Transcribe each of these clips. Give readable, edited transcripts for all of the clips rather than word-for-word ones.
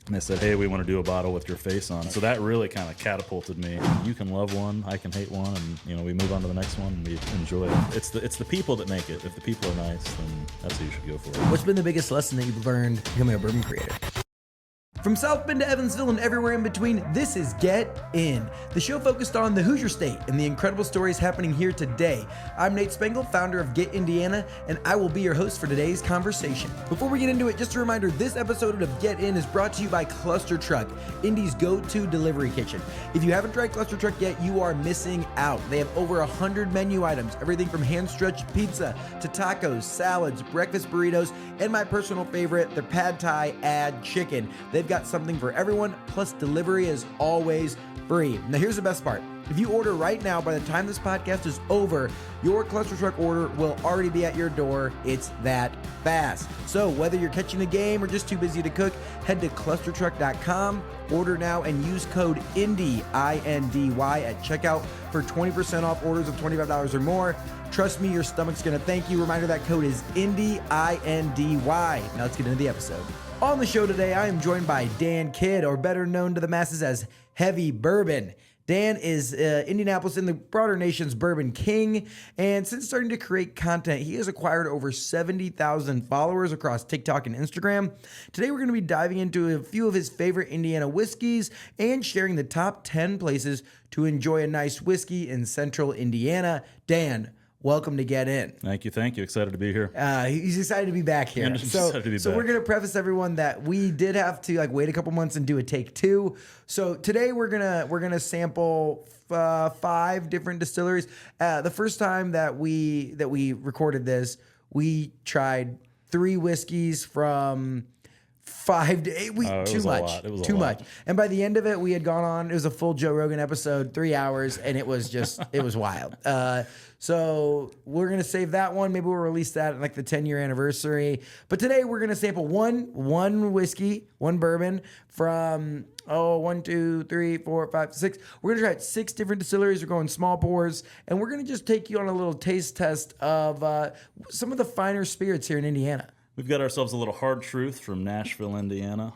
And they said, hey, we want to do a bottle with your face on it. So that really kind of catapulted me. You can love one, I can hate one, and we move on to the next one and we enjoy it. It's the people that make it. If the people are nice, then that's who you should go for. What's been the biggest lesson that you've learned becoming a bourbon creator? From South Bend to Evansville and everywhere in between, this is Get In, the show focused on the Hoosier State and the incredible stories happening here today. I'm Nate Spengel, founder of Get Indiana, and I will be your host for today's conversation. Before we get into it, just a reminder, this episode of Get In is brought to you by Cluster Truck, Indy's go-to delivery kitchen. If you haven't tried Cluster Truck yet, you are missing out. They have over 100 menu items, everything from hand-stretched pizza to tacos, salads, breakfast burritos, and my personal favorite, their pad thai add chicken. They've got something for everyone, plus delivery is always free. Now here's the best part. If you order right now, by the time this podcast is over, your Cluster Truck order will already be at your door. It's that fast. So whether you're catching the game or just too busy to cook, head to clustertruck.com, order now, and use code INDY, I-N-D-Y, at checkout for 20% off orders of $25 or more. Trust me, your stomach's gonna thank you. Reminder, that code is INDY, I-N-D-Y. Now let's get into the episode. On the show today, I am joined by Dan Kidd, or better known to the masses as Heavy Bourbon. Dan is Indianapolis and the broader nation's bourbon king, and since starting to create content, he has acquired over 70,000 followers across TikTok and Instagram. Today, we're going to be diving into a few of his favorite Indiana whiskeys and sharing the top 10 places to enjoy a nice whiskey in central Indiana. Dan, welcome to Get In. Thank you. Excited to be here. He's excited to be back here. So we're going to preface everyone that we did have to wait a couple months and do a take two. So today we're gonna sample 5 different distilleries. The first time that we recorded this, we tried 3 whiskeys from 5 to 8 weeks. Too much. It was too a lot. much. And by the end of it, we had gone on. It was a full Joe Rogan episode, 3 hours, and it was wild. So we're gonna save that one. Maybe we'll release that at the 10-year anniversary. But today we're gonna sample one whiskey, one bourbon from 1, 2, 3, 4, 5, 6. We're gonna try 6 different distilleries. We're going small pours, and we're gonna just take you on a little taste test of some of the finer spirits here in Indiana. We've got ourselves a little Hard Truth from Nashville, Indiana.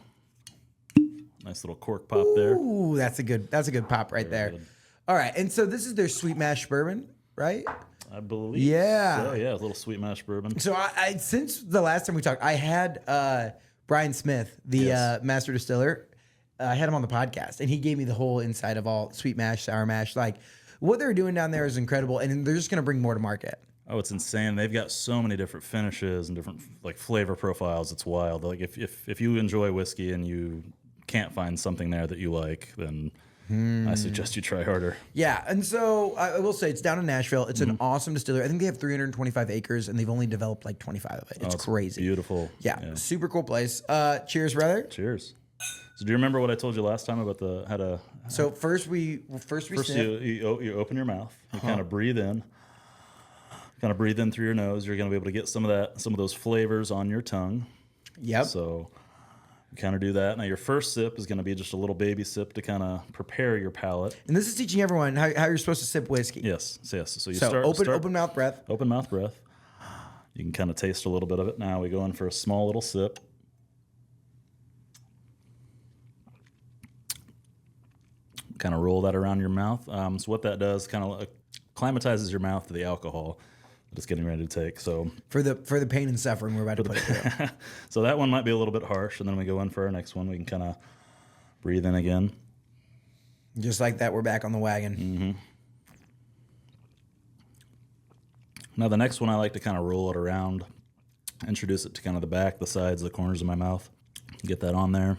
Nice little cork pop there. Ooh, that's a good pop right there. Good. All right, and so this is their sweet mash bourbon, right? I believe. Yeah. So, yeah, a little sweet mash bourbon. So I since the last time we talked, I had Brian Smith, the master distiller. I had him on the podcast, and he gave me the whole insight of all sweet mash, sour mash. Like, what they're doing down there is incredible, and they're just going to bring more to market. Oh, it's insane. They've got so many different finishes and different flavor profiles. It's wild. Like if you enjoy whiskey and you can't find something there that you like, then I suggest you try harder. Yeah, and so I will say it's down in Nashville. It's an awesome distillery. I think they have 325 acres, and they've only developed 25 of it. It's crazy. Beautiful. Yeah, super cool place. Cheers, brother. Cheers. So do you remember what I told you last time about So first we sniff. you open your mouth. You kind of breathe in. Kind of breathe in through your nose. You're going to be able to get some of those flavors on your tongue. Yep. So you kind of do that. Now your first sip is going to be just a little baby sip to kind of prepare your palate. And this is teaching everyone how you're supposed to sip whiskey. Yes. So you open mouth breath. Open mouth breath. You can kind of taste a little bit of it. Now we go in for a small little sip. Kind of roll that around your mouth. So what that does kind of acclimatizes your mouth to the alcohol that it's getting ready to take. So for the pain and suffering we're about to put it through. So that one might be a little bit harsh, and then we go in for our next one. We can kind of breathe in again. Just like that, we're back on the wagon. Mm-hmm. Now the next one, I like to kind of roll it around, introduce it to kind of the back, the sides, the corners of my mouth. Get that on there.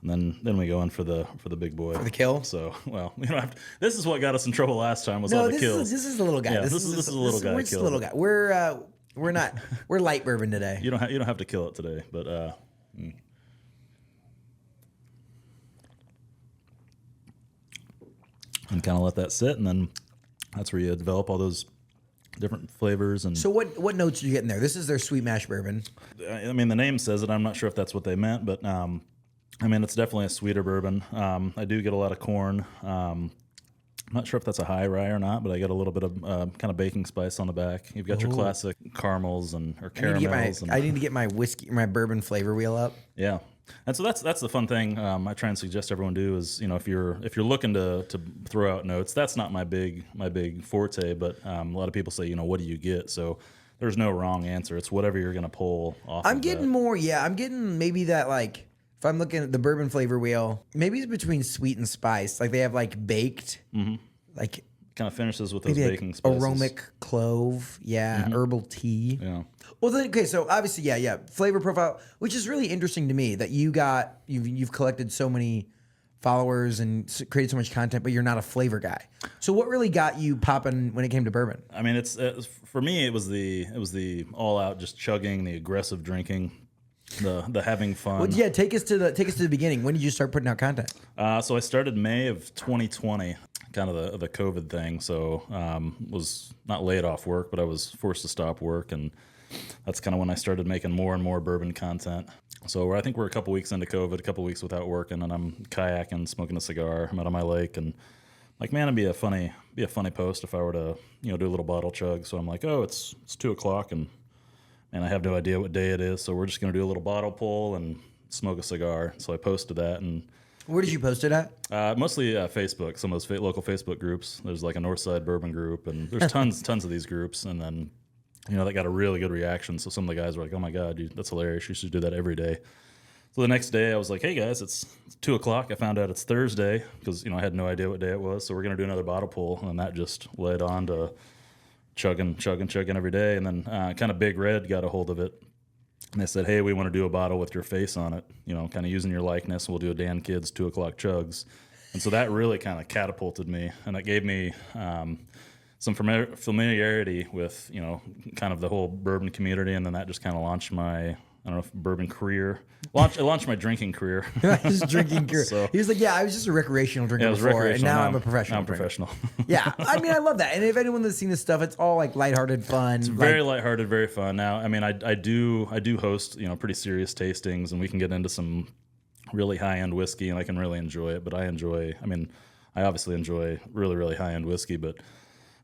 And then we go in for the big boy. For the kill? So, well, we don't have to. This is what got us in trouble last time, was all the kills. This is the little guy. Yeah, this is a little guy. We're just a little guy. We're not. We're light bourbon today. You don't have to kill it today, but and kind of let that sit, and then that's where you develop all those different flavors. And so what notes are you getting there? This is their sweet mash bourbon. I mean, the name says it. I'm not sure if that's what they meant, but I mean, it's definitely a sweeter bourbon. I do get a lot of corn. I'm not sure if that's a high rye or not, but I get a little bit of kind of baking spice on the back. You've got your classic caramels or caramels. I need to get my whiskey, my bourbon flavor wheel up. Yeah. And so that's the fun thing I try and suggest everyone do is, if you're looking to throw out notes, that's not my big forte, but a lot of people say, what do you get? So there's no wrong answer. It's whatever you're going to pull off. I'm getting more, I'm getting maybe that, like, if I'm looking at the bourbon flavor wheel, maybe it's between sweet and spice. Like they have like baked, like kind of finishes with those maybe baking like spices. aromatic clove, herbal tea. Yeah. Well, then, okay, so obviously, flavor profile, which is really interesting to me that you've collected so many followers and created so much content, but you're not a flavor guy. So what really got you popping when it came to bourbon? I mean, it's for me, it was the all out just chugging, the aggressive drinking, the having fun. Well, yeah, take us to the beginning. When did you start putting out content? So I started May of 2020. Kind of the COVID thing, so was not laid off work, but I was forced to stop work, and that's kind of when I started making more and more bourbon content. So I think we're a couple weeks into COVID, a couple weeks without working, and I'm kayaking, smoking a cigar. I'm out on my lake, and like, man, it'd be a funny post if I were to do a little bottle chug. So I'm like, oh, it's 2:00, and I have no idea what day it is, so we're just gonna do a little bottle pull and smoke a cigar. So I posted that, and where did you post it at? Mostly Facebook, some of those local Facebook groups. There's like a Northside Bourbon group, and there's tons of these groups. And then, they got a really good reaction. So some of the guys were like, "Oh my God, that's hilarious! You should do that every day." So the next day, I was like, "Hey guys, it's 2:00. I found out it's Thursday because I had no idea what day it was. So we're gonna do another bottle pull, and that just led on to chugging every day. And then kind of Big Red got a hold of it. And they said, hey, we want to do a bottle with your face on it, kind of using your likeness. We'll do a Dan Kids 2:00 chugs. And so that really kind of catapulted me. And it gave me some familiarity with, kind of the whole bourbon community. And then that just kind of launched my, bourbon career. It launched my drinking career. Just drinking career. So, he was like, I was just a recreational drinker before, and now I'm a professional. I'm professional. Yeah, I mean, I love that. And if anyone that's seen this stuff, it's all like lighthearted fun. It's very lighthearted, very fun. Now, I mean, I do host, pretty serious tastings, and we can get into some really high-end whiskey, and I can really enjoy it. But I obviously enjoy really, really high-end whiskey, but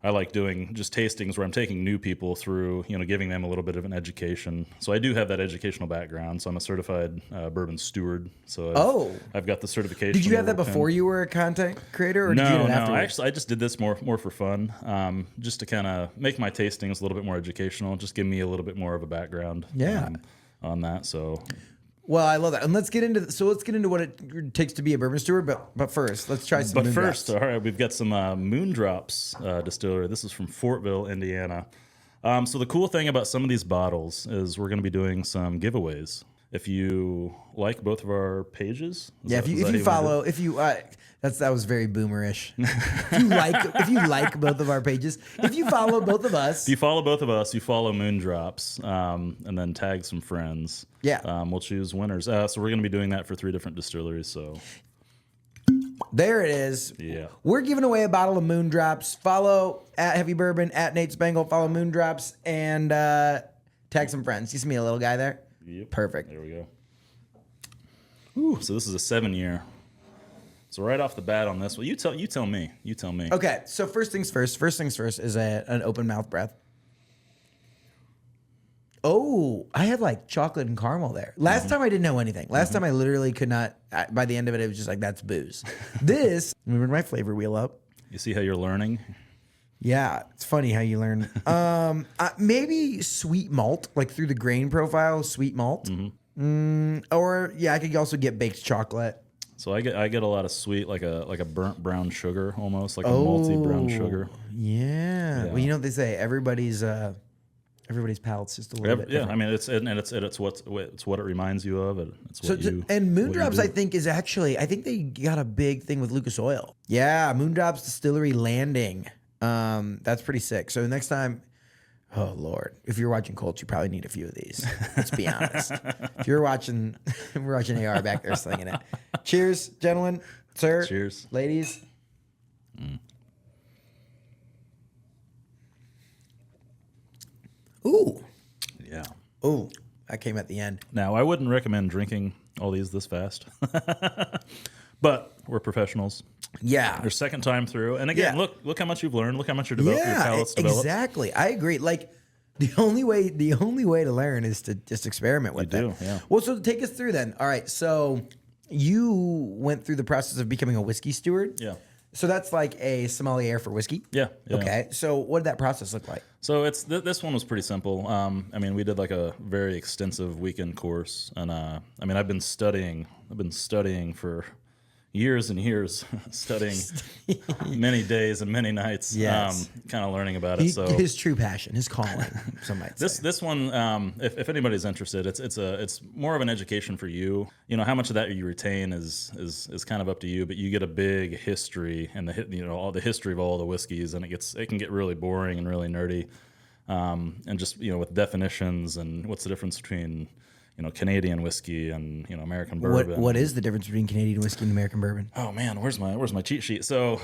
I like doing just tastings where I'm taking new people through, giving them a little bit of an education. So I do have that educational background. So I'm a certified bourbon steward. So I've got the certification. Did you have that before you were a content creator, or did you do it afterwards? I just did this more for fun, just to kind of make my tastings a little bit more educational, just give me a little bit more of a background on that. So. Well, I love that, and let's get into what it takes to be a bourbon steward. But first, let's try some. But first, all right, we've got some Moondrops Distillery. This is from Fortville, Indiana. So the cool thing about some of these bottles is we're going to be doing some giveaways. If you like both of our pages, if you follow, that was very boomerish. if you like both of our pages, if you follow both of us, you follow Moondrops, and then tag some friends. Yeah, we'll choose winners. So we're going to be doing that for 3 different distilleries. So there it is. Yeah, we're giving away a bottle of Moondrops. Follow at Heavy Bourbon, at Nate Spangle. Follow Moondrops and tag some friends. You see me, a little guy there. Yep. Perfect. There we go. Ooh, so this is a 7-year. So right off the bat on this, well, you tell me. Okay, so first things first is an open mouth breath. Oh, I had like chocolate and caramel there. Last time I didn't know anything. Last time I literally could not. By the end of it, it was just like, that's booze. This, let me bring my flavor wheel up. You see how you're learning? Yeah, it's funny how you learn. Maybe sweet malt, like through the grain profile, sweet malt. Or I could also get baked chocolate. So I get a lot of sweet, like a burnt brown sugar, almost like a malty brown sugar. Yeah. Well, you know what they say, everybody's palate's just a little bit different. I mean, it's what it reminds you of. And Moondrops, I think, is actually, I think they got a big thing with Lucas Oil. Yeah, Moondrops Distillery Landing. That's pretty sick. So next time, oh Lord, if you're watching Colts, you probably need a few of these. Let's be honest. If you're watching, we're watching AR back there slinging it. Cheers, gentlemen, sir. Cheers, ladies. Ooh. Yeah. Ooh, that came at the end. Now, I wouldn't recommend drinking all these this fast, but we're professionals. Yeah. Your second time through. And again, look how much you've learned. Look how much you're developing. Your palate's developed. Exactly. I agree. Like, The only way to learn is to just experiment with it. Yeah. Well, so take us through then. All right, so you went through the process of becoming a whiskey steward. Yeah. So that's like a sommelier for whiskey. Yeah. Okay. So what did that process look like? So it's this one was pretty simple. I mean, we did like a very extensive weekend course, and I mean, I've been studying for years and years, studying many days and many nights. Yes. Kind of learning about it. So his true passion, his calling, some might say. this one, if anybody's interested, it's more of an education for you. You know, how much of that you retain is kind of up to you, but you get a big history and all the history of all the whiskeys, and it can get really boring and really nerdy, and just with definitions and what's the difference between Canadian whiskey and American bourbon. What is the difference between Canadian whiskey and American bourbon? Oh man, where's my cheat sheet? So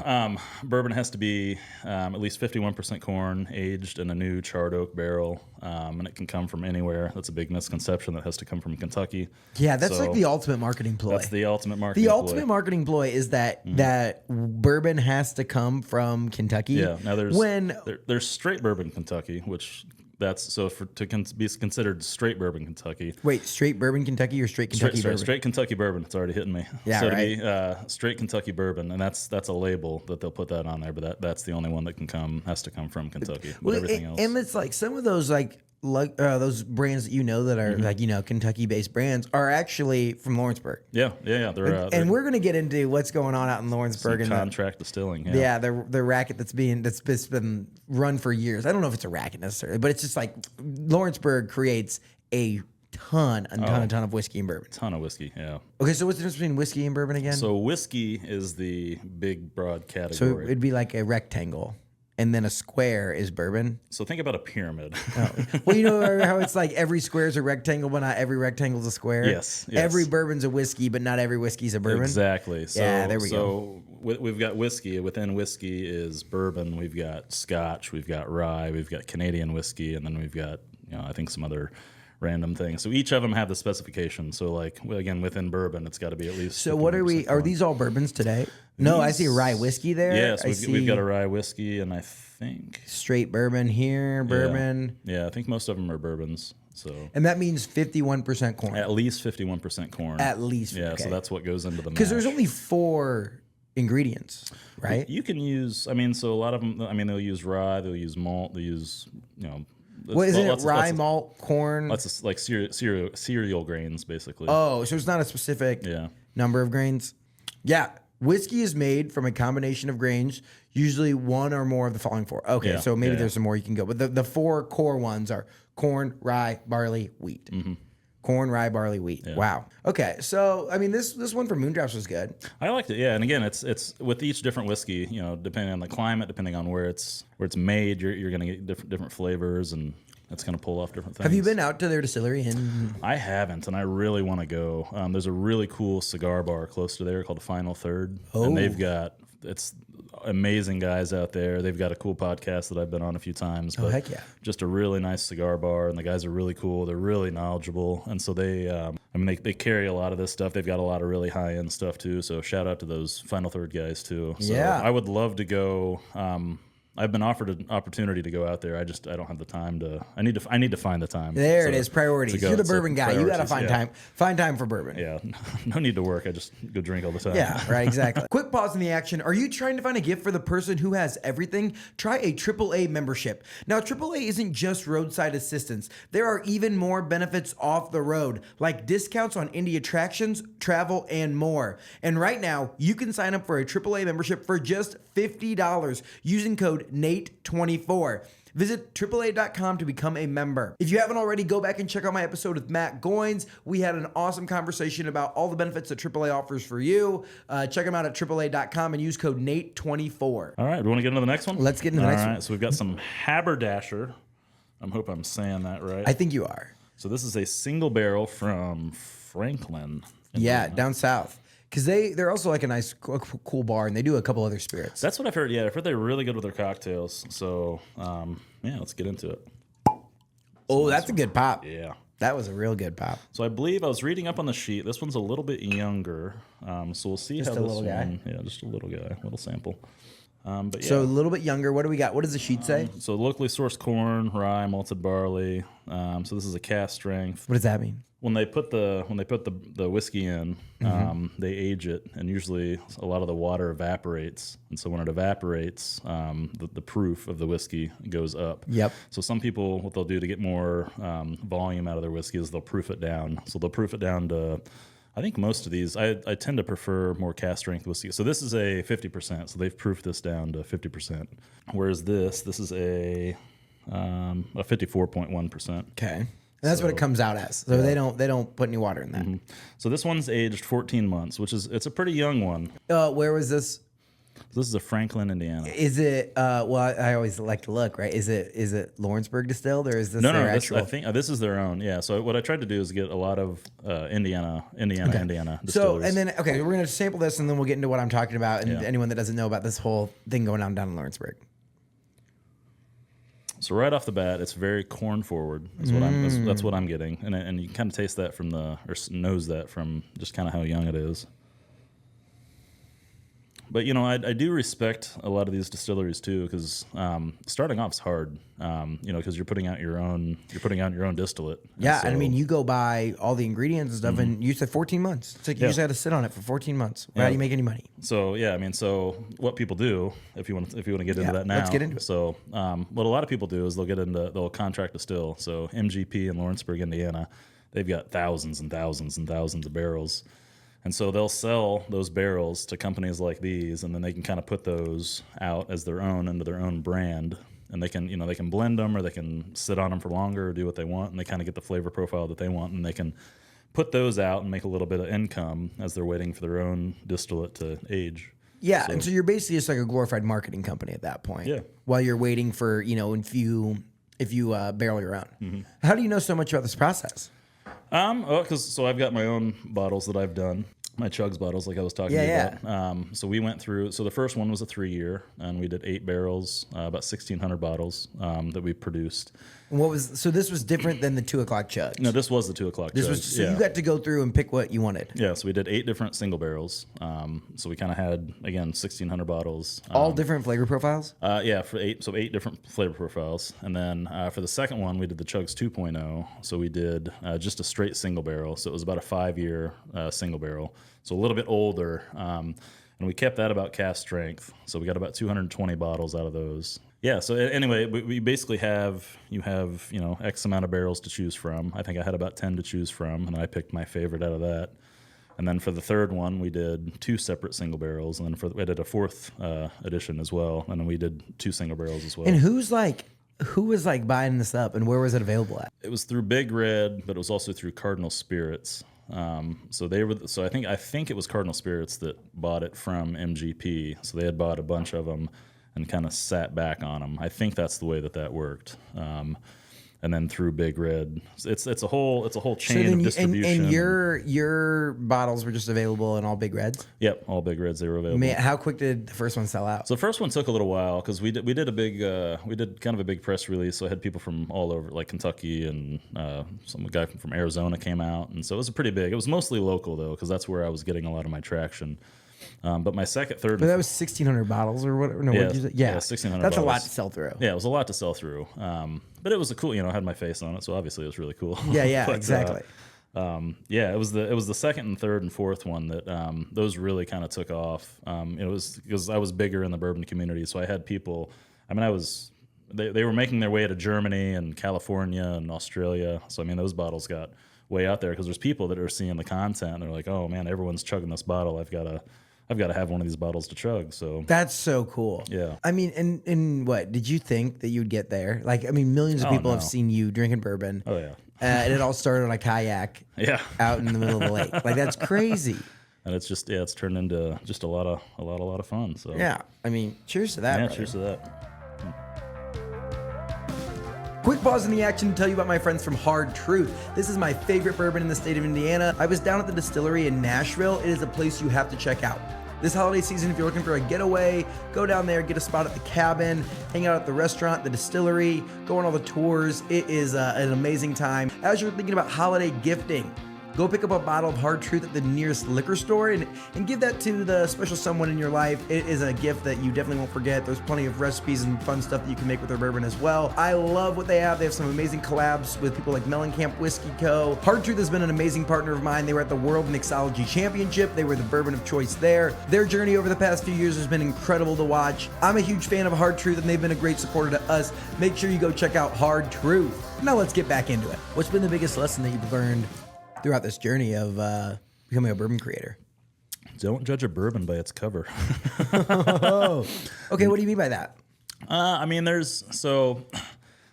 bourbon has to be at least 51% corn, aged in a new charred oak barrel, and it can come from anywhere. That's a big misconception. That has to come from Kentucky. Yeah, that's like the ultimate marketing ploy. That's the ultimate marketing. The ultimate marketing ploy is that bourbon has to come from Kentucky. Yeah. Now there's straight bourbon Kentucky, which. To be considered straight bourbon Kentucky. Wait, straight bourbon Kentucky or straight Kentucky bourbon? Straight Kentucky bourbon. It's already hitting me. Yeah, so right. To be straight Kentucky bourbon, and that's a label that they'll put that on there. But that's the only one that has to come from Kentucky. But everything else. And it's like some of those those brands that that are Kentucky-based brands are actually from Lawrenceburg. Yeah. And we're gonna get into what's going on out in Lawrenceburg and contract distilling. Yeah, the racket that's been run for years. I don't know if it's a racket necessarily, but it's just like Lawrenceburg creates a ton of whiskey and bourbon. Ton of whiskey. Yeah. Okay, so what's the difference between whiskey and bourbon again? So whiskey is the big broad category. So it'd be like a rectangle. And then a square is bourbon. So think about a pyramid. Oh. Well, you know how it's like every square is a rectangle, but not every rectangle is a square? Yes. Every bourbon's a whiskey, but not every whiskey's a bourbon? Exactly. So, yeah, there we go. So we've got whiskey. Within whiskey is bourbon. We've got Scotch. We've got rye. We've got Canadian whiskey. And then we've got, I think some other random things. So each of them have the specification. So again, within bourbon, it's got to be at least. So what are we? Are these all bourbons today? No, I see a rye whiskey there. Yes, we've got a rye whiskey, and I think straight bourbon here, bourbon. Yeah, I think most of them are bourbons. So and that means 51% corn. At least 51% corn. At least. Yeah, okay. So that's what goes into the mash. Because there's only 4 ingredients, right? You can use. So a lot of them. They'll use rye. They'll use malt. They'll use What is it? Rye, malt, corn. That's like cereal grains, basically. Oh, so it's not a specific number of grains. Yeah. Whiskey is made from a combination of grains, usually one or more of the following 4. Okay, so maybe there's some more you can go. But the 4 core ones are corn, rye, barley, wheat. Mm-hmm. Corn, rye, barley, wheat. Yeah. Wow. Okay, so this one from Moondrops was good. I liked it. Yeah, and again, it's with each different whiskey. Depending on the climate, depending on where it's made, you're going to get different flavors, and it's going to pull off different things. Have you been out to their distillery? I haven't, and I really want to go. There's a really cool cigar bar close to there called the Final Third, and it's amazing guys out there. They've got a cool podcast that I've been on a few times. But heck yeah. Just a really nice cigar bar, and the guys are really cool. They're really knowledgeable, and so they carry a lot of this stuff. They've got a lot of really high-end stuff too, so shout out to those Final Third guys too. So yeah. I would love to go. I've been offered an opportunity to go out there. I don't have the time to. I need to find the time. There it is. Priorities. You're the bourbon guy. You got to find time. Find time for bourbon. Yeah. No need to work. I just go drink all the time. Yeah. Right. Exactly. Quick pause in the action. Are you trying to find a gift for the person who has everything? Try a AAA membership. Now, AAA isn't just roadside assistance. There are even more benefits off the road, like discounts on indie attractions, travel, and more. And right now, you can sign up for a AAA membership for just $50 using code NATE24. Visit AAA.com to become a member. If you haven't already, go back and check out my episode with Matt Goins. We had an awesome conversation about all the benefits that AAA offers for you. Check them out at AAA.com and use code NATE24. All right, we want to get into the next one? Let's get into the next one. All right, so we've got some Haberdasher. I hope I'm saying that right. I think you are. So this is a single barrel from Franklin. Yeah, down south. Because they're also like a nice, cool bar, and they do a couple other spirits. That's what I've heard. Yeah, I've heard they're really good with their cocktails. So, let's get into it. Oh, that's a good pop. Yeah. That was a real good pop. So I believe I was reading up on the sheet. This one's a little bit younger. So we'll see just how a this little one. Guy. Yeah, just a little guy, little sample. But yeah. So a little bit younger. What do we got? What does the sheet say? So locally sourced corn, rye, malted barley. So this is a cask strength. What does that mean? When they put the whiskey in, they age it, and usually a lot of the water evaporates, and so when it evaporates, the proof of the whiskey goes up. Yep. So some people, what they'll do to get more volume out of their whiskey is they'll proof it down. So they'll proof it down to, I think most of these, I tend to prefer more cask strength whiskey. So this is a 50%, so they've proofed this down to 50%. Whereas this is a 54.1%. Okay. And that's what it comes out as. So they don't put any water in that. Mm-hmm. So this one's aged 14 months, which is it's a pretty young one. Where was this? This is a Franklin, Indiana. Is it? Well, I always like to look. Right? Is it Lawrenceburg distilled or is this No, their this, actual? I think this is their own. Yeah. So what I tried to do is get a lot of Indiana So distilleries. and then we're gonna sample this and then we'll get into what I'm talking about and Yeah. anyone that doesn't know about this whole thing going on down in Lawrenceburg. So right off the bat, it's very corn forward. That's what I'm getting, and you can kind of taste that from nose that from just kind of how young it is. But I do respect a lot of these distilleries too, because starting off is hard. Because you're putting out your own distillate. Yeah, so, and I mean, you go buy all the ingredients and stuff, and you said 14 months. It's like you just had to sit on it for 14 months. How do you make any money? So yeah, I mean, so what people do, if you want to get into that now, let's get into it. So what a lot of people do is they'll contract distill. So MGP in Lawrenceburg, Indiana, they've got thousands and thousands and thousands of barrels. And so they'll sell those barrels to companies like these, and then they can kind of put those out as their own under their own brand. And they can, they can blend them or they can sit on them for longer or do what they want, and they kind of get the flavor profile that they want, and they can put those out and make a little bit of income as they're waiting for their own distillate to age. Yeah, and so you're basically just like a glorified marketing company at that point. Yeah. While you're waiting for if you barrel your own. Mm-hmm. How do you know so much about this process? Because I've got my own bottles that I've done, my Chugs bottles, like I was talking about. So we went through. So the first one was a 3-year, and we did 8 barrels, about 1,600 bottles that we produced. And this was different than the 2 o'clock chug. No, this was the 2 o'clock. This Chug. was you got to go through and pick what you wanted. Yeah, so we did 8 different single barrels. So we kind of had, again, 1,600 bottles. All different flavor profiles? Yeah, for 8 different flavor profiles. And then for the second one, we did the Chugs 2.0. So we did just a straight single barrel. So it was about a 5-year single barrel. So a little bit older. And we kept that about cask strength. So we got about 220 bottles out of those. Yeah, so anyway, we basically have X amount of barrels to choose from. I think I had about 10 to choose from, and I picked my favorite out of that. And then for the third one, we did 2 separate single barrels, and then we did a 4th edition as well, and then we did 2 single barrels as well. And who was buying this up, and where was it available at? It was through Big Red, but it was also through Cardinal Spirits. So I think it was Cardinal Spirits that bought it from MGP. So they had bought a bunch of them and kind of sat back on them. I think that's the way that worked. And then through Big Red, it's a whole chain of distribution. And your bottles were just available in all Big Reds? Yep, all Big Reds, they were available. Man, how quick did the first one sell out? So the first one took a little while because we did kind of a big press release. So I had people from all over, like Kentucky, and some guy from Arizona came out, and so it was pretty big. It was mostly local though, because that's where I was getting a lot of my traction. But my second, third, but that was 1,600 bottles or whatever. No, what did you say? Yeah, 1,600. That's bottles. a lot to sell through. Yeah, it was a lot to sell through. But it was a cool. I had my face on it, so obviously it was really cool. Yeah, But, exactly. It was the second and third and fourth one that those really kind of took off. It was because I was bigger in the bourbon community, so I had people. I mean, they were making their way to Germany and California and Australia. So I mean, those bottles got way out there because there's people that are seeing the content. And they're like, oh man, everyone's chugging this bottle. I've got to have one of these bottles to chug. So that's so cool. Yeah. I mean, and what did you think that you'd get there? Like, I mean, millions of people have seen you drinking bourbon. Oh yeah. And it all started on a kayak. Yeah. Out in the middle of the lake. Like, that's crazy. And it's just it's turned into just a lot of fun. So yeah. I mean, cheers to that. Yeah, brother. cheers to that. Quick pause in the action to tell you about my friends from Hard Truth. This is my favorite bourbon in the state of Indiana. I was down at the distillery in Nashville. It is a place you have to check out. This holiday season, if you're looking for a getaway, go down there, get a spot at the cabin, hang out at the restaurant, the distillery, go on all the tours. It is an amazing time. As you're thinking about holiday gifting, go pick up a bottle of Hard Truth at the nearest liquor store and give that to the special someone in your life. It is a gift that you definitely won't forget. There's plenty of recipes and fun stuff that you can make with their bourbon as well. I love what they have. They have some amazing collabs with people like Mellencamp Whiskey Co. Hard Truth has been an amazing partner of mine. They were at the World Mixology Championship. They were the bourbon of choice there. Their journey over the past few years has been incredible to watch. I'm a huge fan of Hard Truth, and they've been a great supporter to us. Make sure you go check out Hard Truth. Now let's get back into it. What's been the biggest lesson that you've learned throughout this journey of becoming a bourbon creator? Don't judge a bourbon by its cover. Okay, what do you mean by that? I mean, there's a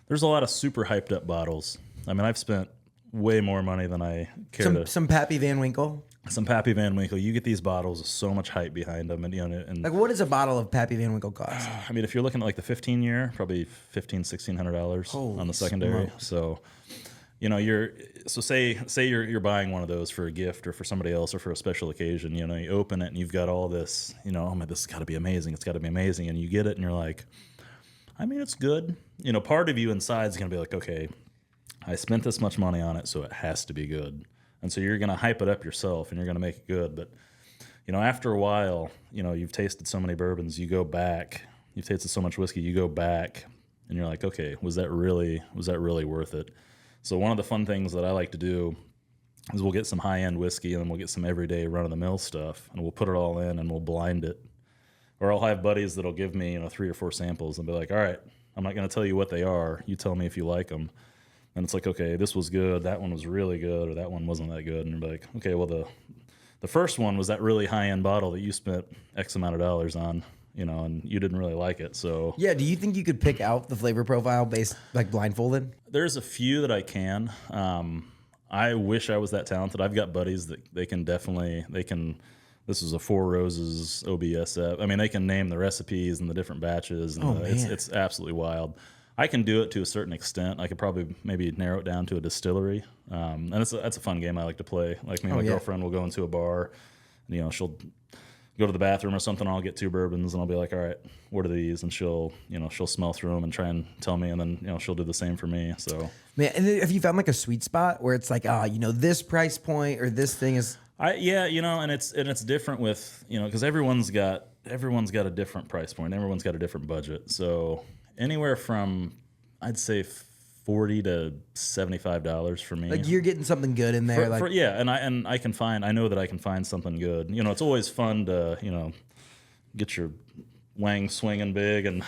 lot of super hyped up bottles. I mean, I've spent way more money than I care to. Some Pappy Van Winkle. Some Pappy Van Winkle. You get these bottles with so much hype behind them, and Like, what does a bottle of Pappy Van Winkle cost? I mean, if you're looking at like the 15-year, probably $1,500-$1,600 on the secondary. smokes. So, say you're buying one of those for a gift or for somebody else or for a special occasion. You open it and you've got all this. Oh my, this has got to be amazing. It's got to be amazing. And you get it and you're like, I mean, it's good. Part of you inside is gonna be like, okay, I spent this much money on it, so it has to be good. And so you're gonna hype it up yourself and you're gonna make it good. But after a while, you've tasted so many bourbons, you go back. You've tasted so much whiskey, you go back, and you're like, okay, was that really worth it? So one of the fun things that I like to do is we'll get some high-end whiskey and then we'll get some everyday run-of-the-mill stuff and we'll put it all in and we'll blind it. Or I'll have buddies that'll give me 3 or 4 samples and be like, all right, I'm not going to tell you what they are. You tell me if you like them. And it's like, okay, this was good, that one was really good, or that one wasn't that good. And you're like, okay, well, the first one was that really high-end bottle that you spent X amount of dollars on, and you didn't really like it. So Yeah, do you think you could pick out the flavor profile based, like, blindfolded? there's a few that I can. I wish I was that talented. I've got buddies that they can. This is a Four Roses OBSF. I mean, they can name the recipes and the different batches. And it's absolutely wild. I can do it to a certain extent. I could probably maybe narrow it down to a distillery. And that's a fun game I like to play. Like me and my girlfriend will go into a bar, and she'll go to the bathroom or something. I'll get 2 bourbons and I'll be like, all right, what are these? And she'll smell through them and try and tell me, and then she'll do the same for me. So Man, and have you found like a sweet spot where it's like, this price point or this thing is? And it's different with because everyone's got a different price point. Everyone's got a different budget. So anywhere from I'd say $40 to $75 for me. Like you're getting something good in there. I know that I can find something good. It's always fun to get your wang swinging big and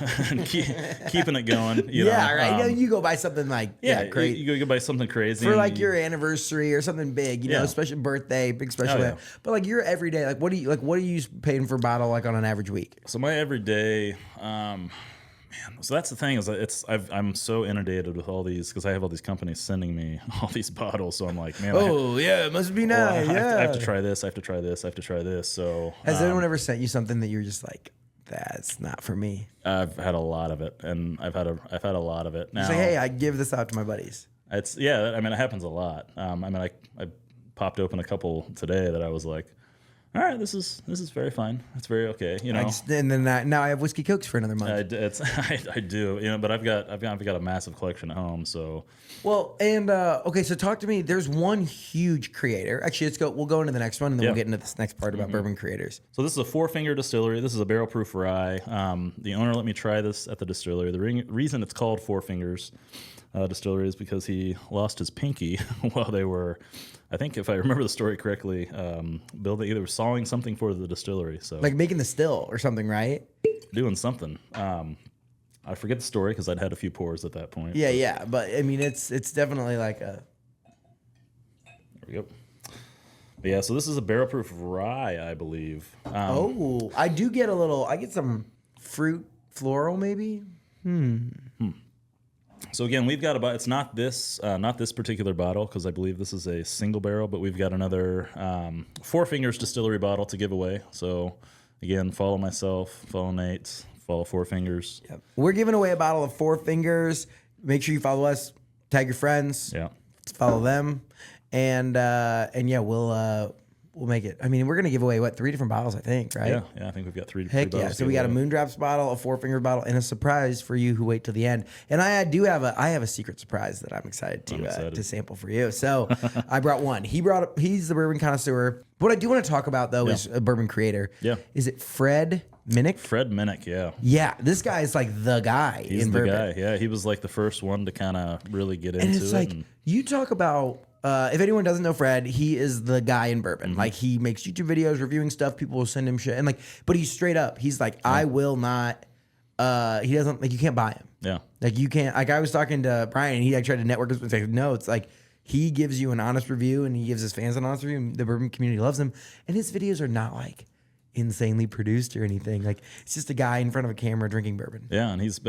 keeping it going. Right. You go buy something like crazy. You go buy something crazy for like your anniversary or something big. Special birthday, big special. Yeah. But like your everyday, what are you paying for a bottle like on an average week? So my everyday. So that's the thing I'm so inundated with all these because I have all these companies sending me all these bottles. So I'm like, man, it must be nice. I have to try this. I have to try this. I have to try this. So has anyone ever sent you something that you're just like, that's not for me? I've had a lot of it, and I've had a lot of it. Now, say, hey, I give this out to my buddies. It happens a lot. I popped open a couple today that I was like, all right, this is very fine. It's very okay, And then now I have whiskey cokes for another month. I do, but I've got a massive collection at home. So well, and okay, so talk to me. There's one huge creator. Actually, we'll go into the next one, and then we'll get into this next part about bourbon creators. So this is a 4-finger distillery. This is a barrel proof rye. The owner let me try this at the distillery. The reason it's called 4 Fingers Distillery is because he lost his pinky while they were, I think if I remember the story correctly, building either sawing something for the distillery. So like making the still or something, right? Doing something. I forget the story because I'd had a few pours at that point. Yeah. But I mean, it's definitely like a. There we go. But yeah, so this is a barrel proof rye, I believe. I do get I get some fruit floral maybe. So again, we've got it's not this particular bottle because I believe this is a single barrel, but we've got another 4 Fingers Distillery bottle to give away. So again, follow myself, follow Nate, follow 4 Fingers. Yep. We're giving away a bottle of 4 Fingers. Make sure you follow us, tag your friends, follow them, and yeah, we'll we'll make it. I mean, we're gonna give away 3 different bottles, I think, right? Yeah, I think we've got three. Heck three yeah! bottles So we got a to give away. Moondrops bottle, a Four Finger bottle, and a surprise for you who wait till the end. And I do have a secret surprise that I'm excited to sample for you. So I brought one. He's the bourbon connoisseur. What I do want to talk about though is a bourbon creator. Yeah. Is it Fred Minnick? Fred Minnick, yeah. Yeah, this guy is like the guy He's in the bourbon. guy. Yeah, he was like the first one to kind of really get into And it's it. like you talk about. If anyone doesn't know Fred, he is the guy in bourbon. Like he makes YouTube videos reviewing stuff. People will send him shit, and but he's straight up. He's like, I will not. He doesn't you can't buy him. Yeah. Like you can't. Like I was talking to Brian, and he tried to network us, but like, no, it's like he gives you an honest review, and he gives his fans an honest review. And the bourbon community loves him, and his videos are not like insanely produced or anything. Like it's just a guy in front of a camera drinking bourbon. Yeah, and he's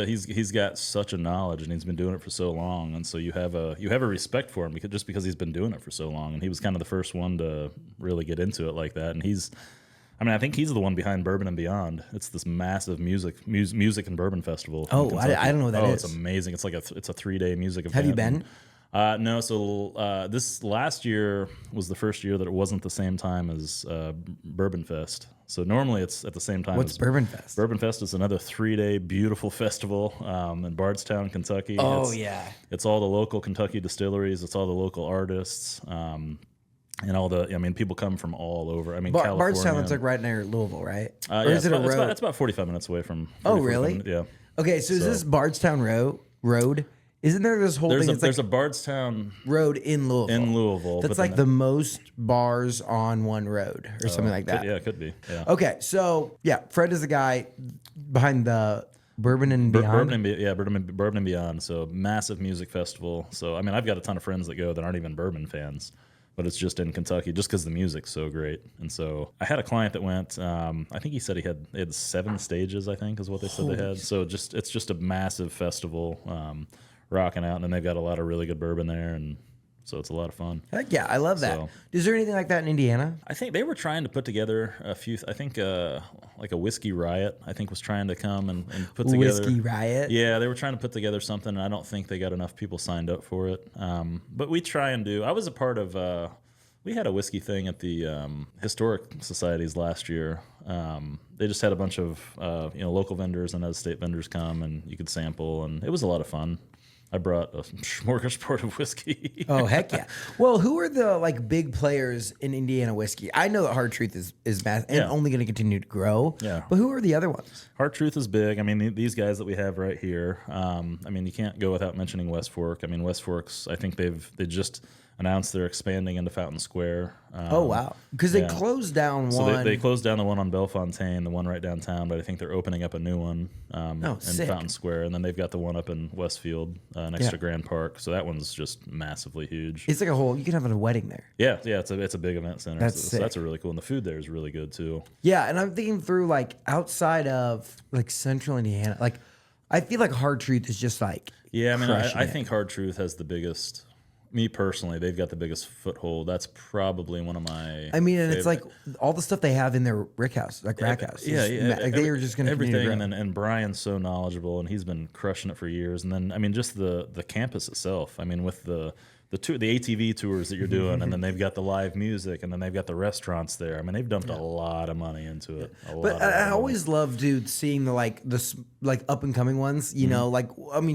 got such a knowledge, and he's been doing it for so long, and so you have a respect for him because he's been doing it for so long, and he was kind of the first one to really get into it like that. And I think he's the one behind Bourbon and Beyond. It's this massive music and bourbon festival. Oh, I don't know what that is. It's amazing. It's like it's a 3-day music event. Have you been? No, so this last year was the first year that it wasn't the same time as Bourbon Fest. So normally it's at the same time. What's Bourbon Fest? Bourbon Fest is another 3-day beautiful festival in Bardstown, Kentucky. Oh, It's all the local Kentucky distilleries. It's all the local artists. And all people come from all over. I mean, California. Bardstown, it's like right near Louisville, right? Or Yeah, is it a road? It's about 45 minutes away from. Oh, really? Yeah. Okay, so is this Bardstown Road? Isn't there this whole thing? There's a Bardstown road in Louisville. That's That's like the most bars on one road or something like that. It could be. Yeah. Okay, so Fred is the guy behind the Bourbon and Beyond. Bourbon and Beyond. So massive music festival. So I've got a ton of friends that go that aren't even bourbon fans, but it's just in Kentucky just because the music's so great. And so I had a client that went. I think he said they had 7 stages. I think is what they said they had. So it's just a massive festival. Rocking out, and then they've got a lot of really good bourbon there, and so it's a lot of fun. Heck yeah, I love that. So, is there anything like that in Indiana? I think they were trying to put together a few. I think like a whiskey riot. I think was trying to come and put together Whiskey Riot. Yeah, they were trying to put together something, and I don't think they got enough people signed up for it. But we try and do. I was a part of. We had a whiskey thing at the historic societies last year. They just had a bunch of local vendors and out-of-state vendors come, and you could sample, and it was a lot of fun. I brought a smorgasbord of whiskey. Oh, heck yeah. Well, who are the big players in Indiana whiskey? I know that Hard Truth is massive and only going to continue to grow. Yeah. But who are the other ones? Hard Truth is big. These guys that we have right here. You can't go without mentioning West Fork. West Fork's. I think they just announced they're expanding into Fountain Square. Oh wow! Because they closed down one. So they closed down the one on Bellefontaine, the one right downtown, but I think they're opening up a new one in sick. Fountain Square, and then they've got the one up in Westfield next to Grand Park. So that one's just massively huge. It's like you can have a wedding there. Yeah, it's a big event center. That's that's a really cool, and the food there is really good too. Yeah, and I'm thinking through outside of Central Indiana, I feel like Hard Truth is just I think Hard Truth has the biggest. Me personally, they've got the biggest foothold. That's probably one of my. And it's like all the stuff they have in their rack house. Yeah. They are just going to everything, and Brian's so knowledgeable, and he's been crushing it for years. And then just the campus itself. With the ATV tours that you're doing, and then they've got the live music, and then they've got the restaurants there. They've dumped a lot of money into it. But I always love, dude, seeing the up and coming ones.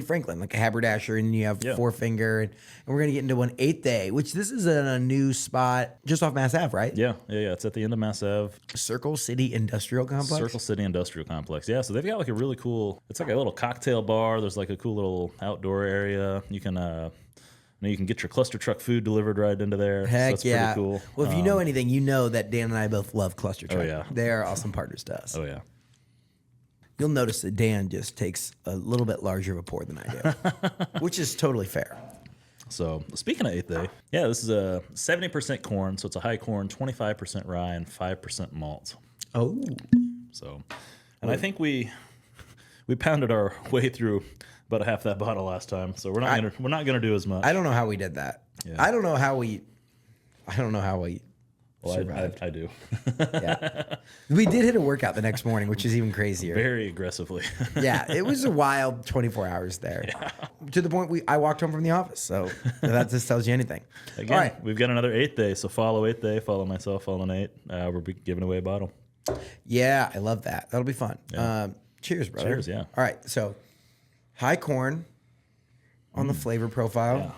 Franklin, like a Haberdasher, and you have Four Finger, and we're gonna get into 8th Day, which this is a new spot just off Mass Ave, right? Yeah. It's at the end of Mass Ave. Circle City Industrial Complex. Circle City Industrial Complex. Yeah. So they've got a really cool. It's like a little cocktail bar. There's a cool little outdoor area. You can. You can get your cluster truck food delivered right into there. Heck so that's pretty cool. Well, if you know anything, you know that Dan and I both love cluster truck. Oh, yeah. They are awesome partners to us. Oh, yeah. You'll notice that Dan just takes a little bit larger of a pour than I do, which is totally fair. So, speaking of 8th Day, this is a 70% corn, so it's a high corn, 25% rye, and 5% malt. Oh. So, and I think we pounded our way through about half that bottle last time, so we're not gonna do as much. I don't know how we did that. Yeah. I don't know how we Well, survived. I do. Yeah. We did hit a workout the next morning, which is even crazier. Very aggressively. Yeah, it was a wild 24 hours there. Yeah. To the point I walked home from the office. So that just tells you anything. Again, all right. We've got another 8th day. So follow 8th day, follow myself, follow Nate. We're giving away a bottle. Yeah, I love that. That'll be fun. Yeah. Cheers, brother. Cheers, yeah. All right, so high corn on the flavor profile. Yeah.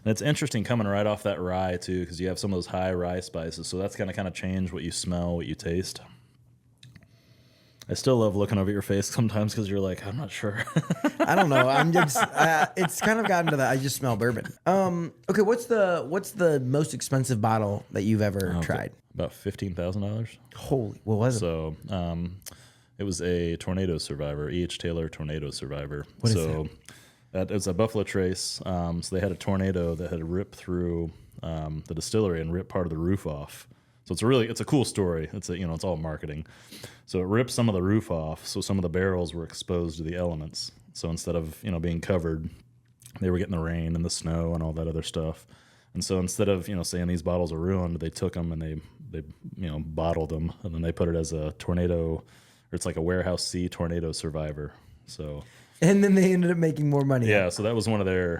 And it's interesting coming right off that rye, too, because you have some of those high rye spices. So that's going to kind of change what you smell, what you taste. I still love looking over your face sometimes because you're like, I'm not sure. I don't know. I'm just, it's kind of gotten to that. I just smell bourbon. Okay, what's the most expensive bottle that you've ever tried? About $15,000. Holy, what was it? So it was a Tornado Survivor, E.H. Taylor Tornado Survivor. What is that? It's a Buffalo Trace. So they had a tornado that had ripped through the distillery and ripped part of the roof off. So it's a cool story. It's all marketing. So it ripped some of the roof off. So some of the barrels were exposed to the elements. So instead of being covered, they were getting the rain and the snow and all that other stuff. And so instead of saying these bottles are ruined, they took them and they bottled them, and then they put it as a tornado, or it's like a Warehouse C Tornado Survivor. So. And then they ended up making more money. Yeah, so that was one of their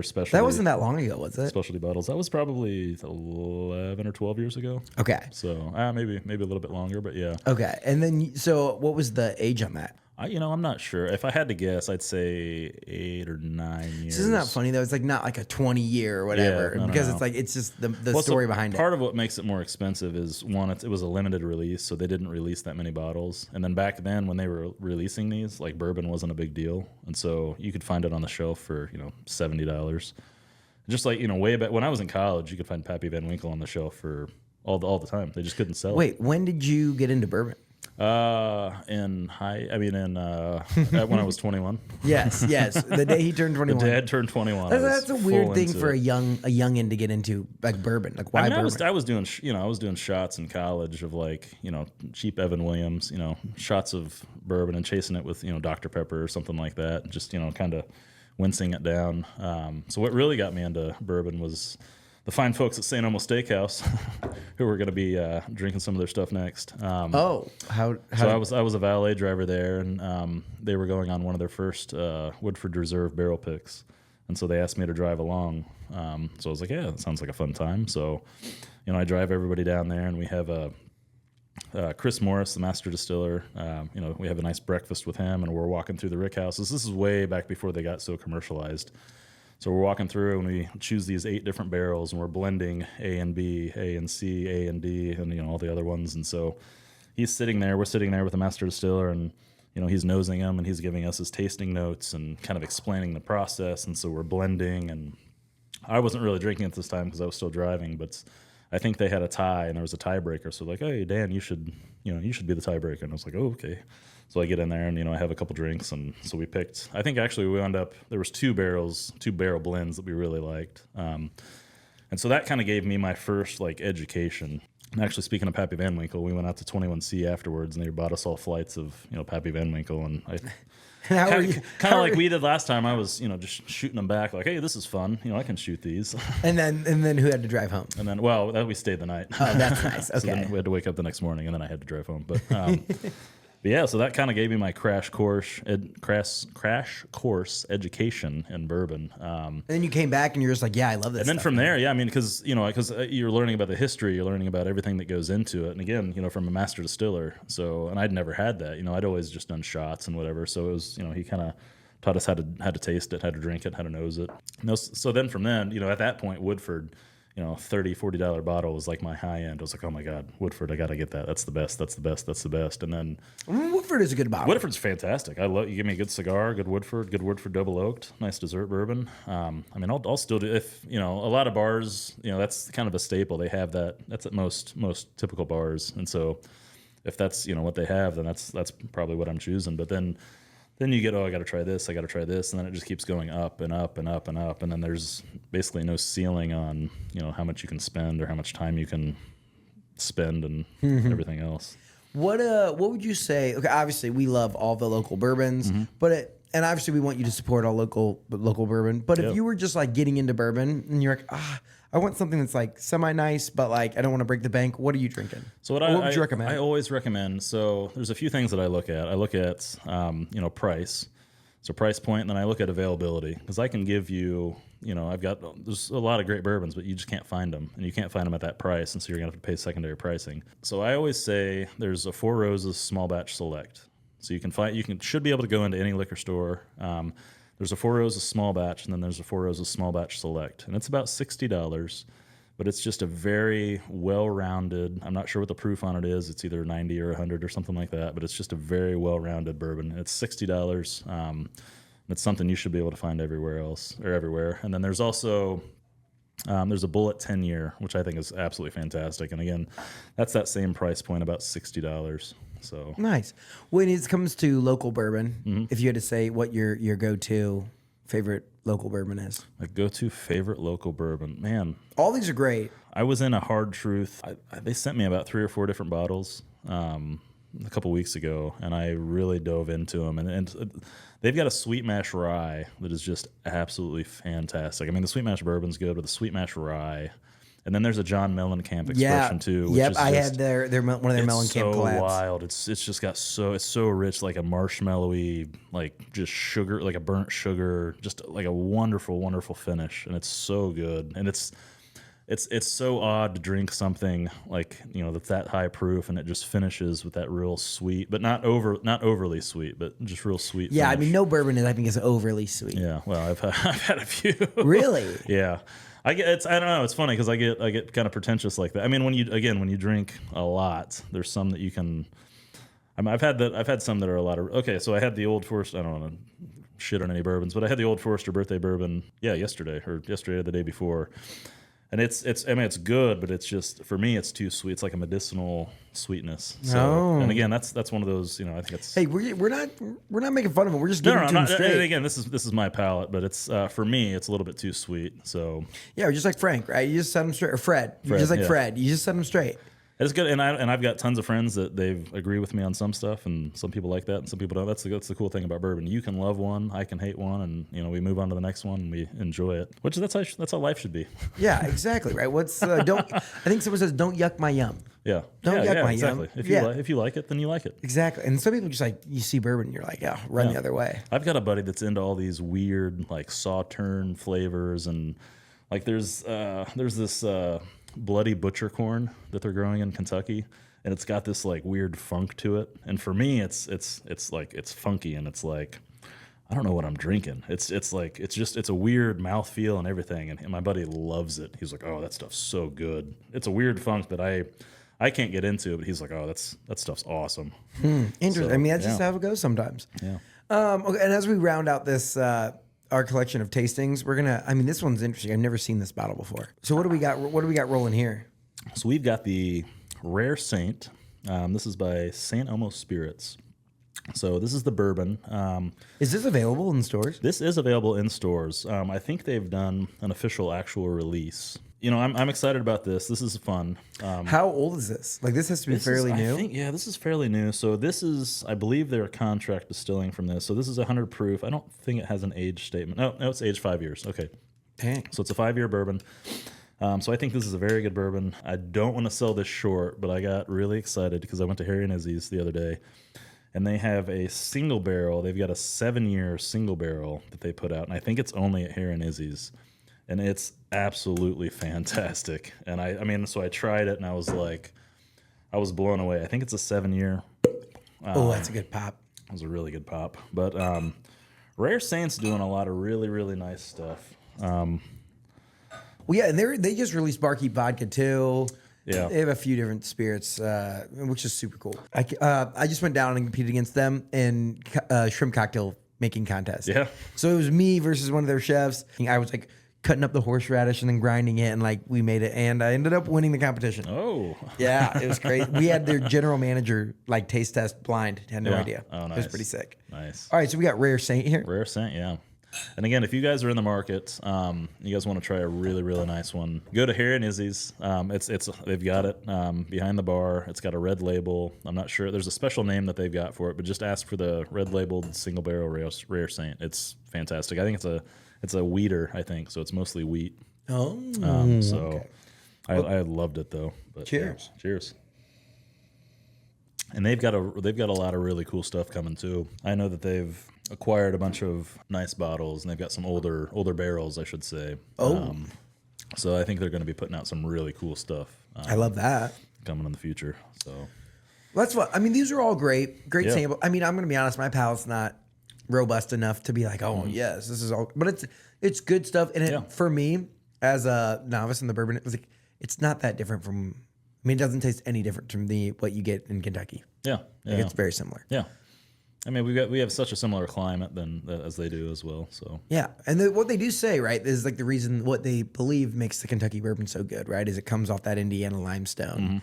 specialty. That wasn't that long ago, was it? Specialty bottles. That was probably 11 or 12 years ago. Okay. So maybe a little bit longer, but yeah. Okay, and then so what was the age on that? I'm not sure. If I had to guess, I'd say 8 or 9 years. Isn't that funny though? It's like not like a 20-year or whatever, because it's like it's just the story behind it. Part of what makes it more expensive is one, it was a limited release, so they didn't release that many bottles. And then back then, when they were releasing these, like bourbon wasn't a big deal, and so you could find it on the shelf for $70. Just like way back when I was in college, you could find Pappy Van Winkle on the shelf for all the time. They just couldn't sell it. Wait, when did you get into bourbon? When I was 21. Yes. The day he turned 21. The dad turned 21. That's a weird thing for a youngin to get into, like bourbon. Like why bourbon? I was doing shots in college of cheap Evan Williams, shots of bourbon and chasing it with Dr. Pepper or something like that, and just kind of wincing it down. So what really got me into bourbon was the fine folks at St. Elmo Steakhouse, who were going to be drinking some of their stuff next. How? So I was a valet driver there, and they were going on one of their first Woodford Reserve barrel picks, and so they asked me to drive along. So I was like, yeah, that sounds like a fun time. So, I drive everybody down there, and we have Chris Morris, the master distiller. We have a nice breakfast with him, and we're walking through the rick houses. This is way back before they got so commercialized. So we're walking through and we choose these 8 different barrels, and we're blending A and B, A and C, A and D, and all the other ones. And so we're sitting there with the master distiller, and he's nosing them and he's giving us his tasting notes and kind of explaining the process. And so we're blending, and I wasn't really drinking at this time because I was still driving, but I think they had a tie and there was a tiebreaker. So like, hey Dan, you should be the tiebreaker. And I was like, oh, okay. So I get in there and I have a couple drinks, and so we picked. I think actually we wound up there was 2 barrel blends that we really liked, and so that kind of gave me my first education. And actually, speaking of Pappy Van Winkle, we went out to 21C afterwards, and they bought us all flights of Pappy Van Winkle, and I kind of like we did last time. I was just shooting them back like, hey, this is fun. I can shoot these. And then who had to drive home? And then we stayed the night. Oh, that's nice. Okay. So then we had to wake up the next morning, and then I had to drive home, but. But yeah, so that kind of gave me my crash course education in bourbon. And then you came back and you're just like, yeah, I love this. And then from there, yeah, I mean, because you're learning about the history, you're learning about everything that goes into it. And again, from a master distiller. So, and I'd never had that. I'd always just done shots and whatever. So it was, he kind of taught us how to taste it, how to drink it, how to nose it. So then from then, at that point, Woodford. $30, $40 bottle was like my high end. I was like, oh my God, Woodford, I got to get that. That's the best. And then Woodford is a good bottle. Woodford's fantastic. You give me a good cigar, good Woodford double oaked, nice dessert bourbon. I'll still do if, a lot of bars, that's kind of a staple. They have that. That's at most typical bars. And so if that's, what they have, then that's probably what I'm choosing. But then you get, I got to try this, and then it just keeps going up and up and up and up, and then there's basically no ceiling on, how much you can spend or how much time you can spend and everything else. What would you say? Okay, obviously we love all the local bourbons, but and obviously we want you to support all local bourbon. But if you were just like getting into bourbon and you're like, I want something that's like semi-nice, but like I don't want to break the bank. What are you drinking? So what would you recommend? I always recommend. So there's a few things that I look at. I look at price, so price point, and then I look at availability because I can give you, there's a lot of great bourbons, but you just can't find them, and you can't find them at that price, and so you're gonna have to pay secondary pricing. So I always say there's a Four Roses small batch select. So should be able to go into any liquor store. There's a Four Roses small batch, and then there's a Four Roses small batch select, and it's about $60, but it's just a very well-rounded. I'm not sure what the proof on it is. It's either 90 or 100 or something like that, but it's just a very well-rounded bourbon. It's $60. It's something you should be able to find everywhere. And then there's also there's a Bullet 10-year, which I think is absolutely fantastic. And again, that's that same price point, about $60. So nice. When it comes to local bourbon, if you had to say what your go-to favorite local bourbon is, a go-to favorite local bourbon, man, all these are great. I was in a Hard Truth. They sent me about 3 or 4 different bottles a couple weeks ago, and I really dove into them. And they've got a sweet mash rye that is just absolutely fantastic. I mean, the sweet mash bourbon's good, but the sweet mash rye. And then there's a John Mellencamp expression too. Which is I had one of their Mellencamp collabs. So wild. It's just got it's so rich, like a marshmallowy, like just sugar, like a burnt sugar, just like a wonderful, wonderful finish, and it's so good. And it's so odd to drink something like that's that high proof, and it just finishes with that real sweet, but not overly sweet, but just real sweet. Yeah, finish. I mean, no bourbon I think is overly sweet. Yeah, well, I've had a few. Really? Yeah. I don't know. It's funny because I get kind of pretentious like that. I mean, when you drink a lot, there's some that you can. I mean, I've had some that are a lot of. Okay, so I had the Old Forester. I don't want to shit on any bourbons, but I had the Old Forester birthday bourbon. Yeah, yesterday or the day before, and it's. I mean, it's good, but it's just for me, it's too sweet. It's like a medicinal sweetness. So, and again, that's one of those. I think it's. Hey, we're not making fun of them. We're just giving it to them straight. And again, this is my palate, but it's for me, it's a little bit too sweet. So yeah, we're just like Frank, right? You just set them straight, or Fred. You're just like Fred. You just set them straight. It's good, and I've got tons of friends that they agree with me on some stuff, and some people like that, and some people don't. That's the cool thing about bourbon. You can love one, I can hate one, and we move on to the next one, and we enjoy it. Which that's how life should be. Yeah, exactly right. What's don't? I think someone says, "Don't yuck my yum." Yeah, don't yuck my exactly. yum. If you like it, then you like it. Exactly. And some people just like you see bourbon, and you're like, yeah, run the other way. I've got a buddy that's into all these weird like sauterne flavors, and like there's this bloody butcher corn that they're growing in Kentucky. And it's got this like weird funk to it, and for me, it's funky, and it's like I don't know what I'm drinking. It's a weird mouthfeel and everything, and my buddy loves it. He's like, oh, that stuff's so good. It's a weird funk that I can't get into, but he's like, oh, that stuff's awesome. Interesting. So, I mean, that's just how it goes sometimes. Yeah. Okay, and as we round out this our collection of tastings, we're gonna. I mean, this one's interesting. I've never seen this bottle before. So what do we got? What do we got rolling here? So we've got the Rare Saint. This is by St. Elmo Spirits. So this is the bourbon. Is this available in stores? This is available in stores. I think they've done an official actual release. I'm excited about this. This is fun. How old is this? Like this has to be fairly new. This is fairly new. So this is, I believe they're contract distilling from this. So this is 100 proof. I don't think it has an age statement. No, it's aged 5 years. Okay. Dang. So it's a 5-year bourbon. So I think this is a very good bourbon. I don't want to sell this short, but I got really excited because I went to Harry and Izzy's the other day, and they have a single barrel. They've got a 7-year single barrel that they put out, and I think it's only at Harry and Izzy's, and it's absolutely fantastic. And I mean, so I tried it, and I was like, I was blown away. I think it's a 7-year. Oh, that's a good pop. It was a really good pop. But Rare Saint's doing a lot of really, really nice stuff. Well, yeah, and they just released Barkeep Vodka too. Yeah, they have a few different spirits, which is super cool. I just went down and competed against them in shrimp cocktail making contest. Yeah, so it was me versus one of their chefs. I was like cutting up the horseradish and then grinding it, and like we made it, and I ended up winning the competition. Oh, yeah, it was crazy. We had their general manager like taste test blind, had no idea. Oh, nice. It was pretty sick. Nice. All right, so we got Rare Saint here. Rare Saint, yeah. And again, if you guys are in the market, you guys want to try a really, really nice one, go to Harry and Izzy's. They've got it behind the bar. It's got a red label. I'm not sure. There's a special name that they've got for it, but just ask for the red labeled single barrel rare saint. It's fantastic. I think it's a wheater, I think, so it's mostly wheat. Oh, okay. I loved it though. But cheers. Yeah, cheers. And they've got a lot of really cool stuff coming too. I know that they've acquired a bunch of nice bottles, and they've got some older barrels, I should say. So I think they're going to be putting out some really cool stuff. I love that coming in the future. So that's what I mean. These are all great sample. I mean, I'm going to be honest. My palate's not robust enough to be like, oh yes, this is all. But it's good stuff, and for me as a novice in the bourbon, it's not that different from. I mean, it doesn't taste any different from what you get in Kentucky. Yeah. It's very similar. Yeah. I mean, we have such a similar climate as they do as well. So yeah, and what they do say, right, is like the reason what they believe makes the Kentucky bourbon so good, right, is it comes off that Indiana limestone,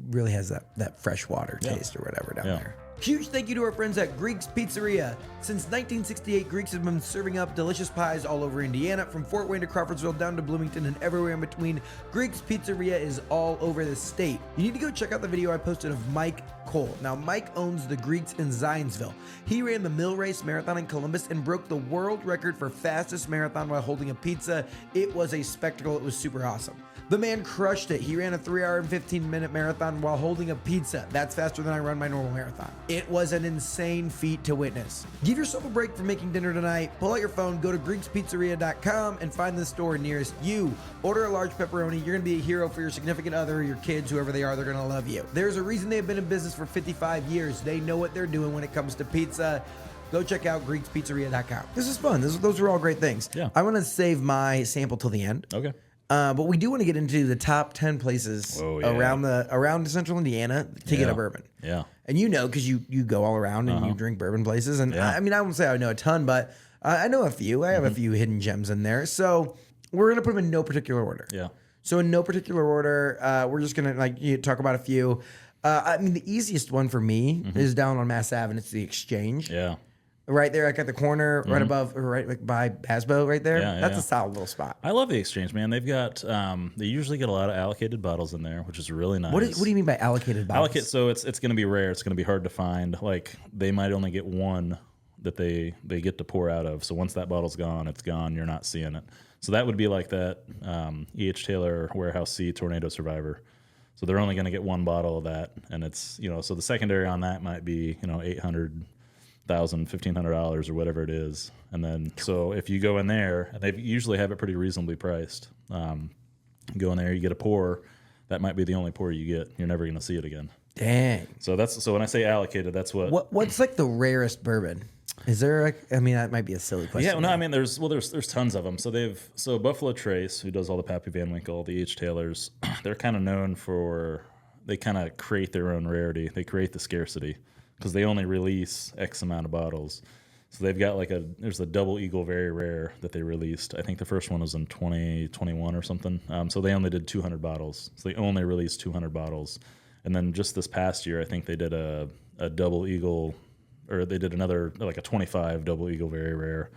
really has that fresh water taste or whatever down there. Huge thank you to our friends at Greek's Pizzeria. Since 1968, Greek's has been serving up delicious pies all over Indiana, from Fort Wayne to Crawfordsville down to Bloomington and everywhere in between. Greek's Pizzeria is all over the state. You need to go check out the video I posted of Mike Cole. Now, Mike owns the Greeks in Zionsville. He ran the Mill Race Marathon in Columbus and broke the world record for fastest marathon while holding a pizza. It was a spectacle. It was super awesome. The man crushed it. He ran a 3-hour and 15-minute marathon while holding a pizza. That's faster than I run my normal marathon. It was an insane feat to witness. Give yourself a break from making dinner tonight. Pull out your phone, go to GreeksPizzeria.com and find the store nearest you. Order a large pepperoni. You're going to be a hero for your significant other, your kids, whoever they are. They're going to love you. There's a reason they've been in business for 55 years. They know what they're doing when it comes to pizza. Go check out GreeksPizzeria.com. This is fun. Those are all great things. Yeah. I want to save my sample till the end. Okay. But we do want to get into the top 10 places around central Indiana to get a bourbon. Yeah. And because you go all around and you drink bourbon places. And I mean, I won't say I know a ton, but I know a few. I have a few hidden gems in there. So we're going to put them in no particular order. Yeah. So in no particular order, we're just going to talk about a few. I mean, the easiest one for me is down on Mass Ave, and it's the Exchange. Yeah. Right there, like at the corner, right above, right like by Hasbo, right there. Yeah, That's a solid little spot. I love the Exchange, man. They've got they usually get a lot of allocated bottles in there, which is really nice. What do you mean by allocated bottles? So it's going to be rare. It's going to be hard to find. Like they might only get one that they get to pour out of. So once that bottle's gone, it's gone. You're not seeing it. So that would be like that E.H. Taylor Warehouse C Tornado Survivor. So they're only going to get one bottle of that, and it's so the secondary on that might be $800. $1,500 or whatever it is, and then so if you go in there, and they usually have it pretty reasonably priced. Go in there, you get a pour. That might be the only pour you get. You're never going to see it again. Dang. So when I say allocated, that's what's like the rarest bourbon? Is there I mean, that might be a silly question. Yeah, well, no, I mean there's tons of them. So Buffalo Trace, who does all the Pappy Van Winkle, the H. Taylors, they're kind of known for they kind of create their own rarity. They create the scarcity, because they only release X amount of bottles. So they've got there's a Double Eagle Very Rare that they released. I think the first one was in 2021 or something. So they only did 200 bottles. So they only released 200 bottles. And then just this past year, I think they did a Double Eagle, or they did another, like a 25 Double Eagle Very Rare.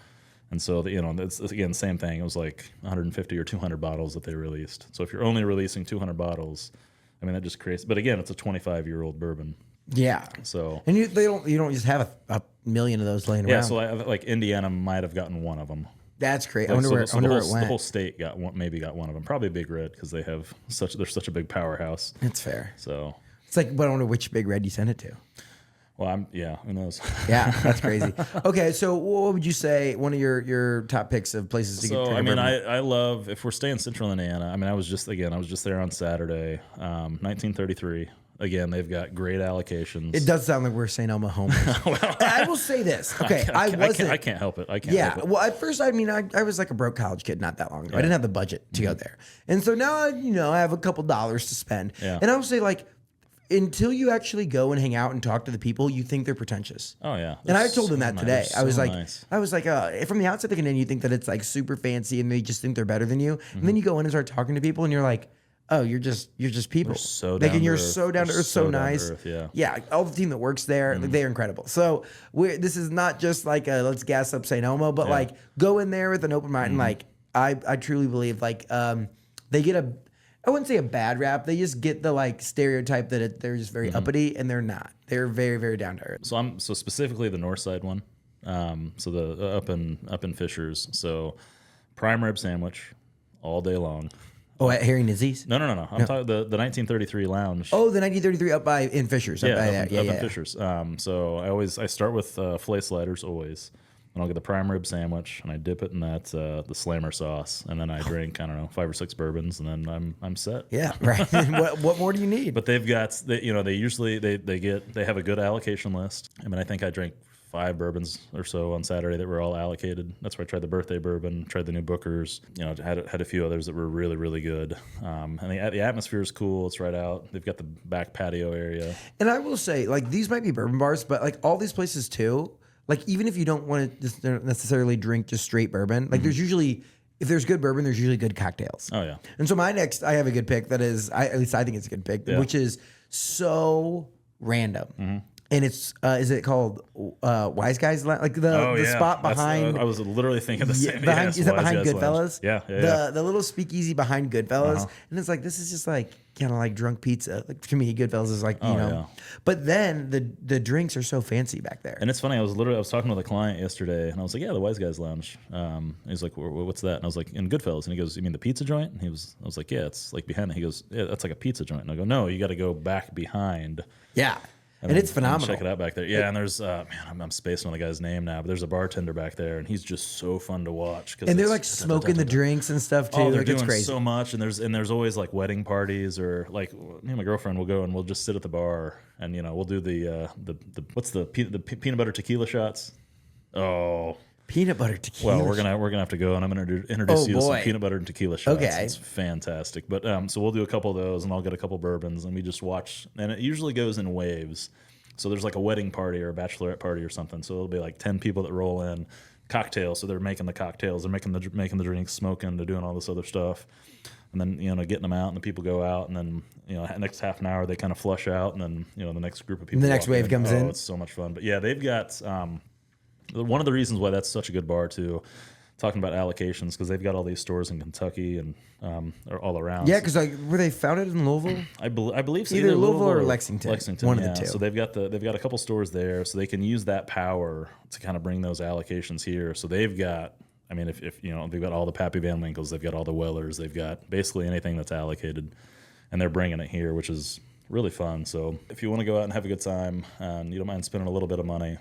And so, it's, again, same thing. It was like 150 or 200 bottles that they released. So if you're only releasing 200 bottles, I mean, that just creates, but again, it's a 25-year-old bourbon. Yeah. So and you don't just have a million of those laying around. Yeah. So like Indiana might have gotten one of them. That's great. I wonder where it went. The whole state got one of them. Probably Big Red, because they're such a big powerhouse. That's fair. So it's like, but I wonder which Big Red you sent it to. Well, who knows? Yeah, that's crazy. Okay, so what would you say one of your top picks of places to get? So I love, if we're staying central Indiana. I mean, I was just there on Saturday, 1933. Again, they've got great allocations. It does sound like we're St. Elmo homers. I will say this. Okay, I can't help it. Well, at first, I was like a broke college kid not that long ago. Yeah. I didn't have the budget to go there, and so now I have a couple dollars to spend. Yeah. And I will say, like, until you actually go and hang out and talk to the people, you think they're pretentious. Oh yeah. And I told them that today. I was like, from the outside looking in, you think that it's like super fancy and they just think they're better than you. And then you go in and start talking to people and you're like, oh, you're just people. so like, down and to you're earth. so down to We're earth, so so down to nice. earth, yeah. Yeah, all the team that works there, like, they're incredible. So this is not just like a let's gas up St. Elmo, but like go in there with an open mind. And like I truly believe like they get I wouldn't say a bad rap. They just get the like stereotype that they're just very uppity, and they're not. They're very, very down to earth. So specifically the north side one. So the up in Fishers. So prime rib sandwich all day long. Oh, at Harry Nizzy's? No. I'm talking the 1933 lounge. Oh, the 1933 up by in Fishers. Up by there. in Fishers. So I start with filet sliders always, and I'll get the prime rib sandwich, and I dip it in that the slammer sauce, and then I drink 5 or 6 bourbons, and then I'm set. Yeah, right. what more do you need? But they've got they usually they have a good allocation list. I mean, I think I drank 5 bourbons or so on Saturday that were all allocated. That's where I tried the birthday bourbon, tried the new Bookers. Had a few others that were really, really good. And the atmosphere is cool. It's right out. They've got the back patio area. And I will say, like, these might be bourbon bars, but like all these places too, like even if you don't want to just necessarily drink just straight bourbon, like there's usually, if there's good bourbon, there's usually good cocktails. Oh yeah. And so I have a good pick that is, at least I think it's a good pick, which is so random. And it's is it called Wise Guys? Like the spot behind. I was literally thinking the same. Is that behind Goodfellas? Yeah. The little speakeasy behind Goodfellas, and it's like this is just like kind of like drunk pizza. Like to me, Goodfellas is like But then the drinks are so fancy back there. And it's funny. I was talking with a client yesterday, and I was like, "Yeah, the Wise Guys Lounge." He's like, "What's that?" And I was like, "In Goodfellas." And he goes, "You mean the pizza joint?" And I was like, "Yeah, it's like behind it." He goes, "Yeah, that's like a pizza joint." And I go, "No, you got to go back behind." Yeah. And it's phenomenal. Check it out back there. Yeah, and there's I'm spacing on the guy's name now, but there's a bartender back there, and he's just so fun to watch. And they're like smoking the drinks and stuff too. Oh, they're like, doing it's crazy. so much, and there's always like wedding parties, or like me and my girlfriend will go and we'll just sit at the bar, and we'll do the what's the peanut butter tequila shots. Oh. Peanut butter tequila. Well, we're gonna have to go, and I'm gonna introduce you to some peanut butter and tequila shots. Okay, it's fantastic. But so we'll do a couple of those, and I'll get a couple bourbons, and we just watch. And it usually goes in waves. So there's like a wedding party or a bachelorette party or something. So it'll be like 10 people that roll in, cocktails. So they're making the cocktails, they're making the drinks, smoking, they're doing all this other stuff, and then getting them out, and the people go out, and then next half an hour they kind of flush out, and then the next group of people. The next wave comes in. It's so much fun. But yeah, they've got. One of the reasons why that's such a good bar too, talking about allocations, because they've got all these stores in Kentucky and all around. Yeah, because were they founded in Louisville? I believe so. Either Louisville or Lexington. One of the two. So they've got a couple stores there, so they can use that power to kind of bring those allocations here. So they've got. I mean, if they've got all the Pappy Van Winkles, they've got all the Wellers, they've got basically anything that's allocated, and they're bringing it here, which is really fun. So if you want to go out and have a good time, and you don't mind spending a little bit of money,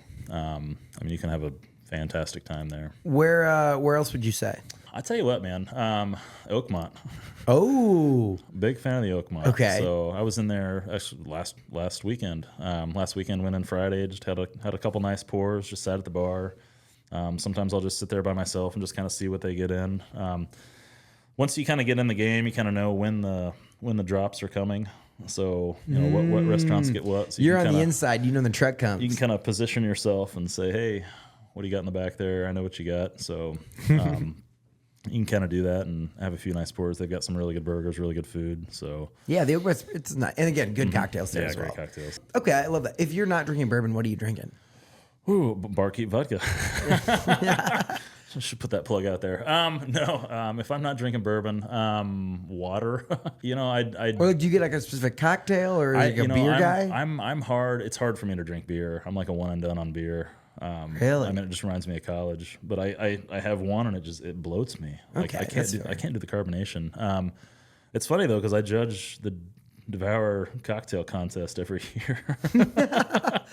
you can have a fantastic time there. Where else would you say? I tell you what, man, Oakmont. Oh, big fan of the Oakmont. Okay. So I was in there actually last weekend. Last weekend went in Friday. Just had a couple nice pours. Just sat at the bar. Sometimes I'll just sit there by myself and just kind of see what they get in. Once you kind of get in the game, you kind of know when the drops are coming. So what restaurants get what. So you're on the inside. You know the truck comes. You can kind of position yourself and say, "Hey, what do you got in the back there? I know what you got." So you can kind of do that and have a few nice pours. They've got some really good burgers, really good food. So yeah, the Oakmont, it's not, and again, good cocktails there as well. Great cocktails. Okay, I love that. If you're not drinking bourbon, what are you drinking? Ooh, barkeep vodka. Should put that plug out there. No, if I'm not drinking bourbon, water. Or do you get like a specific cocktail, or like a beer guy? I'm hard. It's hard for me to drink beer. I'm like a one and done on beer. Really? I mean, it just reminds me of college. But I have one, and it bloats me. Like Okay, I can't do the carbonation. It's funny though, because I judge the Devour cocktail contest every year. But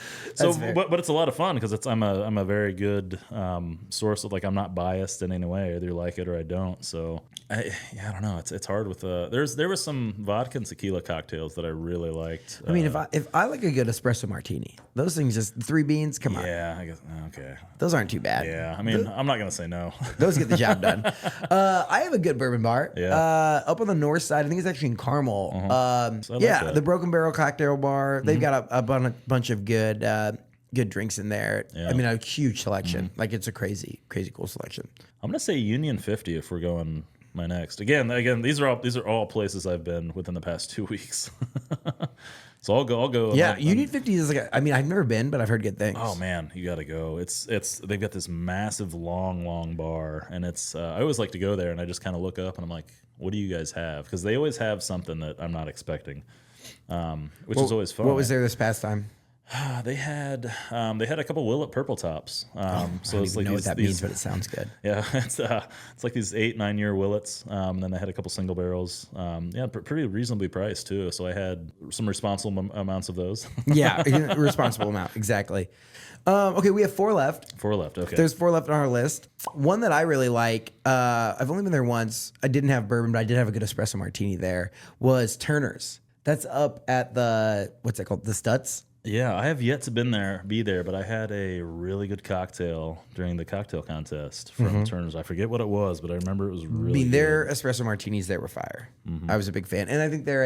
it's a lot of fun because I'm a very good source of, like, I'm not biased in any way. Either you like it or I don't. So I don't know. It's hard with there was some vodka and tequila cocktails that I really liked. I mean, if I like a good espresso martini, those things, just 3 beans, come on. Yeah, I guess okay. Those aren't too bad. Yeah, I mean, I'm not gonna say no. Those get the job done. I have a good bourbon bar. Yeah. Up on the north side, I think it's actually in Carmel. So like the Broken Barrel Cocktail Bar. They've got a bunch of good drinks in there. Yeah. I mean, a huge selection. Like, it's a crazy cool selection. I'm gonna say Union 50 if we're going my next. Again, these are all places I've been within the past 2 weeks. So I'll go. Yeah, Union 50 is like, I've never been, but I've heard good things. Oh man, you got to go. It's they've got this massive long bar, and it's I always like to go there, and I just kind of look up and I'm like, what do you guys have? Because they always have something that I'm not expecting, which is always fun. What was there this past time? They had a couple Willet Purple Tops. So I don't it's even like know what that means, but it sounds good. Yeah, it's like these 8-9 year Willets. Then they had a couple single barrels. Pretty reasonably priced too. So I had some responsible amounts of those. Yeah, responsible amount, exactly. Okay, we have 4 left. 4 left. Okay. There's 4 left on our list. One that I really like, I've only been there once. I didn't have bourbon, but I did have a good espresso martini there, was Turner's. That's up at the, what's it called? The Stutz? Yeah, I have yet to be there, but I had a really good cocktail during the cocktail contest from Turner's. I forget what it was, but I remember it was really their espresso martinis there were fire. I was a big fan. And I think they're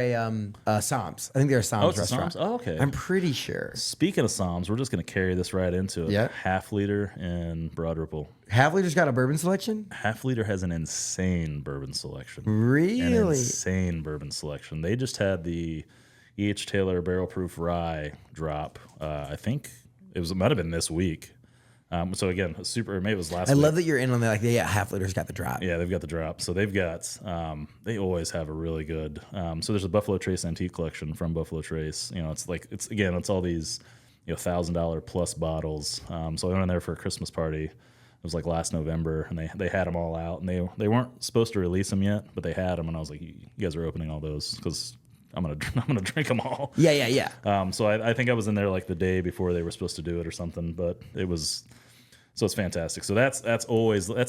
a Sam's. I think they're a Sam's restaurant. Sam's? Oh, okay. I'm pretty sure. Speaking of Sam's, we're just going to carry this right into it. Yeah. Half Liter in Broad Ripple. Half Liter's got a bourbon selection? Half Liter has an insane bourbon selection. Really? An insane bourbon selection. They just had the E.H. Taylor Barrel Proof Rye drop. I think it might have been this week. So again, maybe it was last week. I love that you're in on that. Like, yeah, Half Liter's got the drop. Yeah, they've got the drop. So they've got, they always have a really good, so there's a Buffalo Trace Antique Collection from Buffalo Trace. It's all these, $1,000 plus bottles. So I went in there for a Christmas party. It was like last November, and they had them all out, and they weren't supposed to release them yet, but they had them, and I was like, you guys are opening all those because I'm gonna drink them all. Yeah. So I think I was in there like the day before they were supposed to do it or something, but it's fantastic. So that's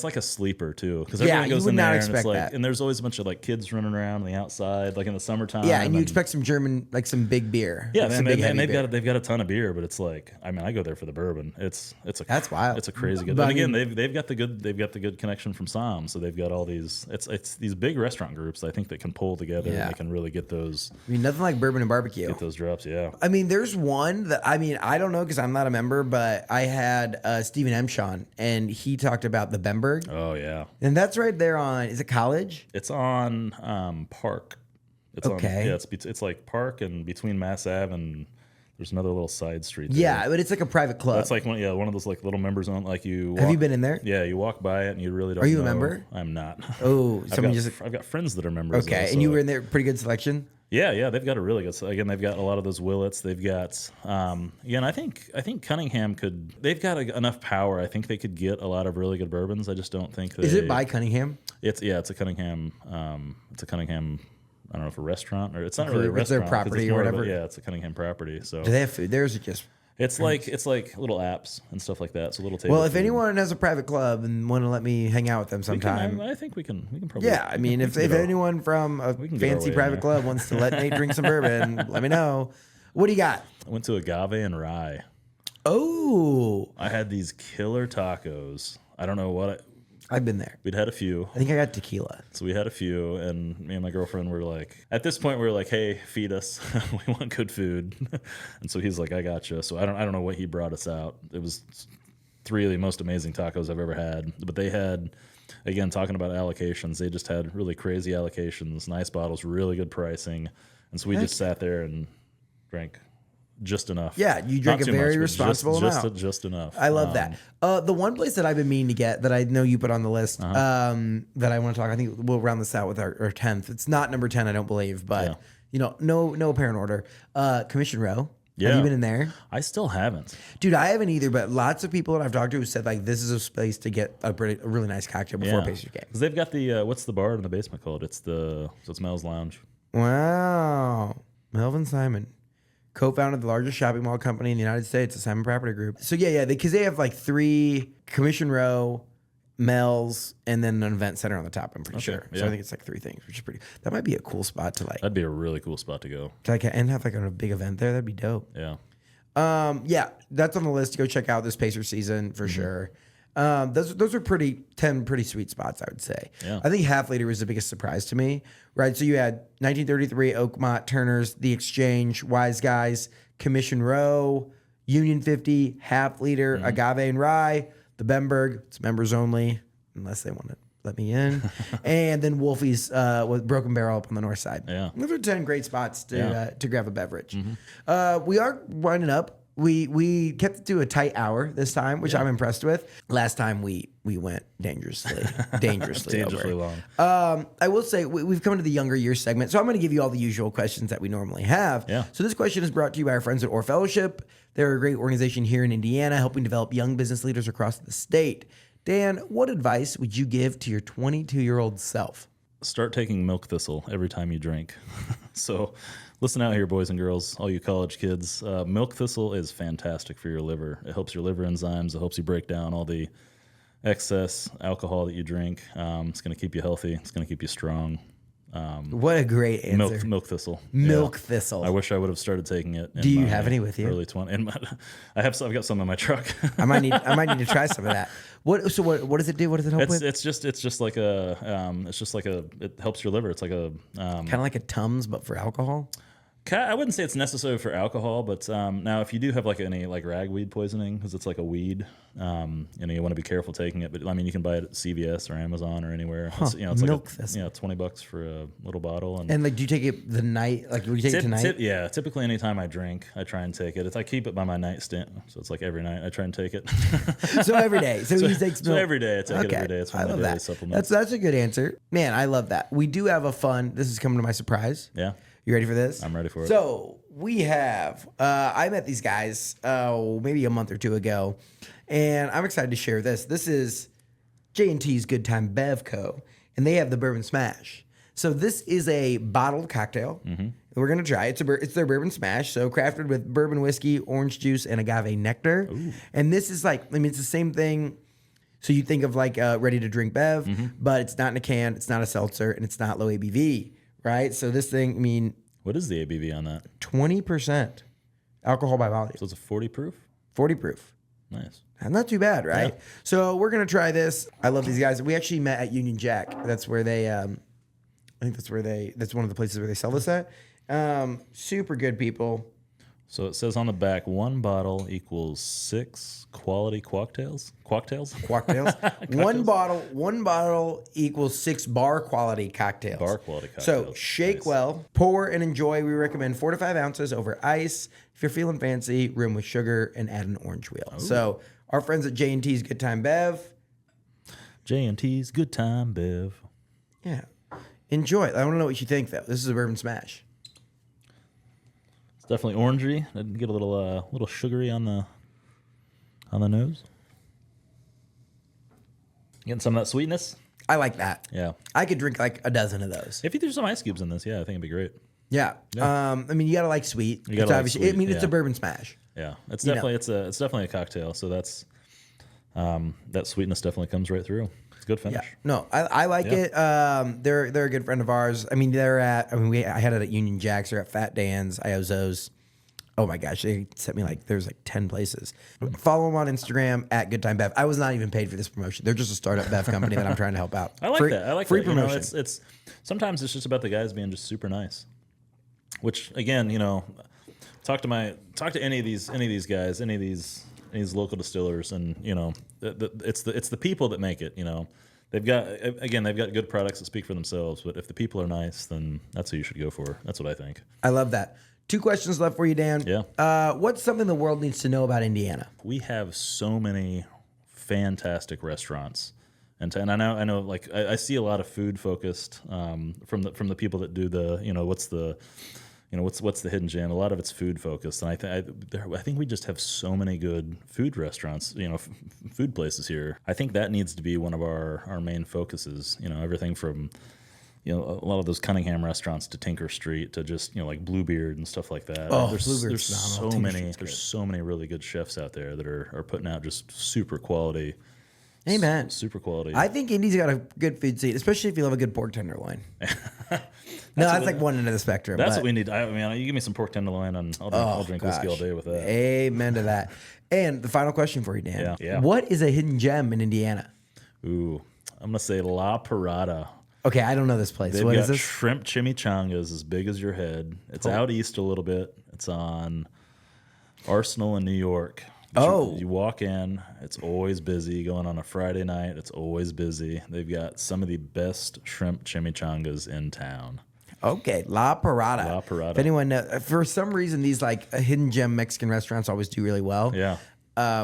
like a sleeper too, because everyone goes in there and it's like, and there's always a bunch of like kids running around on the outside, like in the summertime. Yeah, and you expect some German, like some big beer. Yeah, like and they've got a ton of beer, but it's like, I go there for the bourbon. That's wild. It's a crazy good. But again, they've got the good connection from Sam, so they've got all these. It's these big restaurant groups I think that can pull together and they can really get those. Nothing like bourbon and barbecue. Get those drops, yeah. There's one that I don't know because I'm not a member, but I had Stephen M. Sean, and he talked about the Bemberg. Oh yeah, and that's right there on. Is it College? It's on Park. It's like Park and between Mass Ave and there's another little side street there. Yeah, but it's like a private club. That's like one of those like little members on like you. Have you been in there? Yeah, you walk by it and you really don't. Are you know. a member? I'm not. Oh, I've got friends that are members. Okay, though, and you were in there. Pretty good selection. Yeah, they've got a really good. Again, they've got a lot of those Willets. They've got, and I think Cunningham could. They've got enough power. I think they could get a lot of really good bourbons. I just don't think. Is it by Cunningham? It's a Cunningham. It's a Cunningham. I don't know if a restaurant or it's not really a restaurant. It's their property or whatever. Yeah, it's a Cunningham property. So do they have food? Theirs is just. It's like little apps and stuff like that. So little table. Well, if food. anyone has a private club and want to let me hang out with them sometime, I think we can probably. Yeah, if anyone from a fancy private club wants to let Nate drink some bourbon, let me know. What do you got? I went to Agave and Rye. Oh, I had these killer tacos. I don't know what. I've been there. We'd had a few. I think I got tequila. So we had a few, and me and my girlfriend were like, at this point, we were like, hey, feed us. We want good food. And so he's like, I got you. So I don't know what he brought us out. It was 3 of the most amazing tacos I've ever had. But they had, again, talking about allocations, they just had really crazy allocations, nice bottles, really good pricing. And so we just sat there and drank just enough. Yeah, you drink a very responsible amount. Just enough. I love that. The one place that I've been meaning to get that I know you put on the list that I want to talk, I think we'll round this out with our 10th. It's not number 10, I don't believe, but no apparent order. Commission Row. Yeah. Have you been in there? I still haven't. Dude, I haven't either, but lots of people that I've talked to have said like this is a place to get a really nice cocktail before a Pacers game. Because they've got the, what's the bar in the basement called? It's Mel's Lounge. Wow. Melvin Simon. Co-founded the largest shopping mall company in the United States, the Simon Property Group. So because they have like 3 Commission Row, Mel's, and then an event center on the top. I'm pretty sure. So I think it's like 3 things, which is pretty. That might be a cool spot to like. That'd be a really cool spot to go. And have like a big event there. That'd be dope. Yeah. That's on the list. Go check out this Pacer season for sure. Those are 10 pretty sweet spots, I would say. Yeah. I think Half Liter was the biggest surprise to me, right? So you had 1933, Oakmont, Turner's, The Exchange, Wise Guys, Commission Row, Union 50, Half Liter, Agave and Rye, the Bemberg. It's members only, unless they want to let me in. And then Wolfie's with Broken Barrel up on the north side. Yeah. Those are 10 great spots to grab a beverage. We are winding up. We kept it to a tight hour this time, which I'm impressed with. Last time we went dangerously over. long. I will say we've come to the younger years segment, so I'm going to give you all the usual questions that we normally have. Yeah. So this question is brought to you by our friends at Orr Fellowship. They're a great organization here in Indiana, helping develop young business leaders across the state. Dan, what advice would you give to your 22-year-old self? Start taking milk thistle every time you drink. So listen out here, boys and girls, all you college kids. Milk thistle is fantastic for your liver. It helps your liver enzymes. It helps you break down all the excess alcohol that you drink. It's going to keep you healthy. It's going to keep you strong. What a great answer. Milk thistle. Milk thistle. I wish I would have started taking it. Do you have any with you? Early 20. I've got some in my truck. I might need to try some of that. What does it do? What does it help with? It's just like it helps your liver. It's like a Kind of like a Tums, but for alcohol. I wouldn't say it's necessary for alcohol, but now if you do have like any like ragweed poisoning, because it's like a weed, you want to be careful taking it. But I mean, you can buy it at CVS or Amazon or anywhere. It's milk like $20 for a little bottle. And like, do you take it the night? Like, would you take it tonight? Yeah, typically anytime I drink, I try and take it. I keep it by my nightstand, so it's like every night I try and take it. So every day. So he takes milk. So every day I take it every day. It's one of my daily supplements. That's a good answer, man. I love that. We do have a fun. This is coming to my surprise. Yeah. You ready for this? I'm ready for it. So we have, I met these guys maybe a month or two ago, and I'm excited to share this. This is J&T's Good Time Bev Co., and they have the Bourbon Smash. So this is a bottled cocktail. We're going to try. It's their Bourbon Smash, so crafted with bourbon whiskey, orange juice, and agave nectar. Ooh. And this is like, it's the same thing. So you think of like ready-to-drink Bev, but it's not in a can, it's not a seltzer, and it's not low ABV. Right, so this thing, what is the ABV on that? 20% alcohol by volume. So it's a 40 proof? 40 proof. Nice. Not too bad, right? Yeah. So we're going to try this. I love these guys. We actually met at Union Jack. That's where they, that's one of the places where they sell this at. Super good people. So it says on the back, 1 bottle equals 6 quality cocktails. Cocktails. One bottle equals 6 bar quality cocktails. Bar quality cocktails. So shake well, pour and enjoy. We recommend 4 to 5 ounces over ice. If you're feeling fancy, rim with sugar and add an orange wheel. Ooh. So our friends at J&T's Good Time Bev. J&T's Good Time Bev. Yeah. Enjoy it. I want to know what you think, though. This is a Bourbon Smash. Definitely orangey. I did get a little sugary on the nose. Getting some of that sweetness. I like that. Yeah. I could drink like a dozen of those. If you threw some ice cubes in this, yeah, I think it'd be great. Yeah. You gotta like sweet. You gotta like sweet. It's a Bourbon Smash. Yeah. It's definitely a cocktail. So that's that sweetness definitely comes right through. It's a good finish. Yeah. No, I like it. They're a good friend of ours. I had it at Union Jack's. They're at Fat Dan's, Iozo's. Oh my gosh, they sent me there's like 10 places. Follow them on Instagram at Good Time Bev. I was not even paid for this promotion. They're just a startup bev company that I'm trying to help out. I like that. I like free that. promotion. It's sometimes it's just about the guys being just super nice. Which again, talk to any of these guys, any of these local distillers, and it's the people that make it. They've got good products that speak for themselves. But if the people are nice, then that's who you should go for. That's what I think. I love that. 2 questions left for you, Dan. Yeah. What's something the world needs to know about Indiana? We have so many fantastic restaurants, and I know. Like I see a lot of food focused from the people that do the what's the hidden gem. A lot of it's food focused, and I think we just have so many good food restaurants, food places here. I think that needs to be one of our main focuses. Everything from a lot of those Cunningham restaurants to Tinker Street to just like Bluebeard and stuff like that. Oh, there's so many really good chefs out there that are putting out just super quality. Amen. Super quality. I think Indy's got a good food scene, especially if you love a good pork tenderloin. That's like one end of the spectrum. That's what we need. You give me some pork tenderloin, and I'll drink whiskey all day with that. Amen to that. And the final question for you, Dan. Yeah. What is a hidden gem in Indiana? Ooh, I'm gonna say La Parada. Okay, I don't know this place. What is this? Shrimp chimichangas as big as your head. It's out east a little bit. It's on Arsenal in New York. Oh. You walk in, it's always busy. Going on a Friday night, it's always busy. They've got some of the best shrimp chimichangas in town. Okay, La Parada. La Parada. If anyone knows, for some reason, these like hidden gem Mexican restaurants always do really well. Yeah.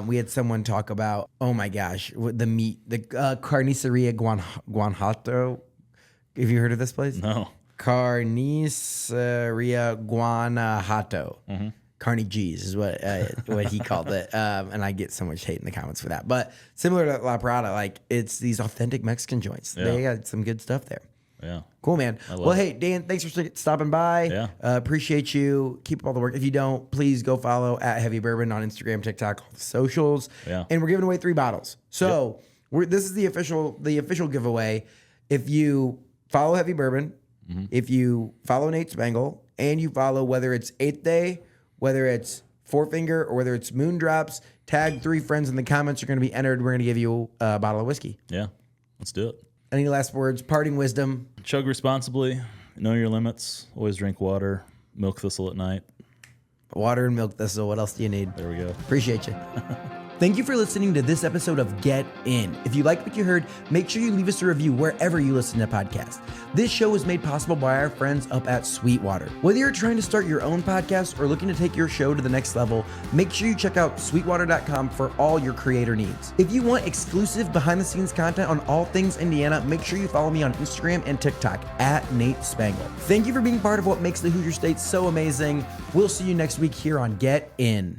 We had someone talk about, oh my gosh, the meat, the Carniceria Guanajuato. Have you heard of this place? No. Carniceria Guanajuato. Mm-hmm. Carney G's is what he called it. And I get so much hate in the comments for that. But similar to La Parada, like it's these authentic Mexican joints. Yeah. They got some good stuff there. Yeah. Cool, man. Well, hey, Dan, thanks for stopping by. Yeah. Appreciate you. Keep up all the work. If you don't, please go follow at Heavy Bourbon on Instagram, TikTok, all the socials. Yeah. And we're giving away 3 bottles. So this is the official giveaway. If you follow Heavy Bourbon, if you follow Nate Spangle, and you follow whether it's 8th Day, whether it's Four Finger, or whether it's Moondrops, tag 3 friends in the comments. You're going to be entered. We're going to give you a bottle of whiskey. Yeah. Let's do it. Any last words? Parting wisdom? Chug responsibly. Know your limits. Always drink water. Milk thistle at night. Water and milk thistle. What else do you need? There we go. Appreciate you. Thank you for listening to this episode of Get In. If you like what you heard, make sure you leave us a review wherever you listen to podcasts. This show is made possible by our friends up at Sweetwater. Whether you're trying to start your own podcast or looking to take your show to the next level, make sure you check out sweetwater.com for all your creator needs. If you want exclusive behind-the-scenes content on all things Indiana, make sure you follow me on Instagram and TikTok at Nate Spangle. Thank you for being part of what makes the Hoosier State so amazing. We'll see you next week here on Get In.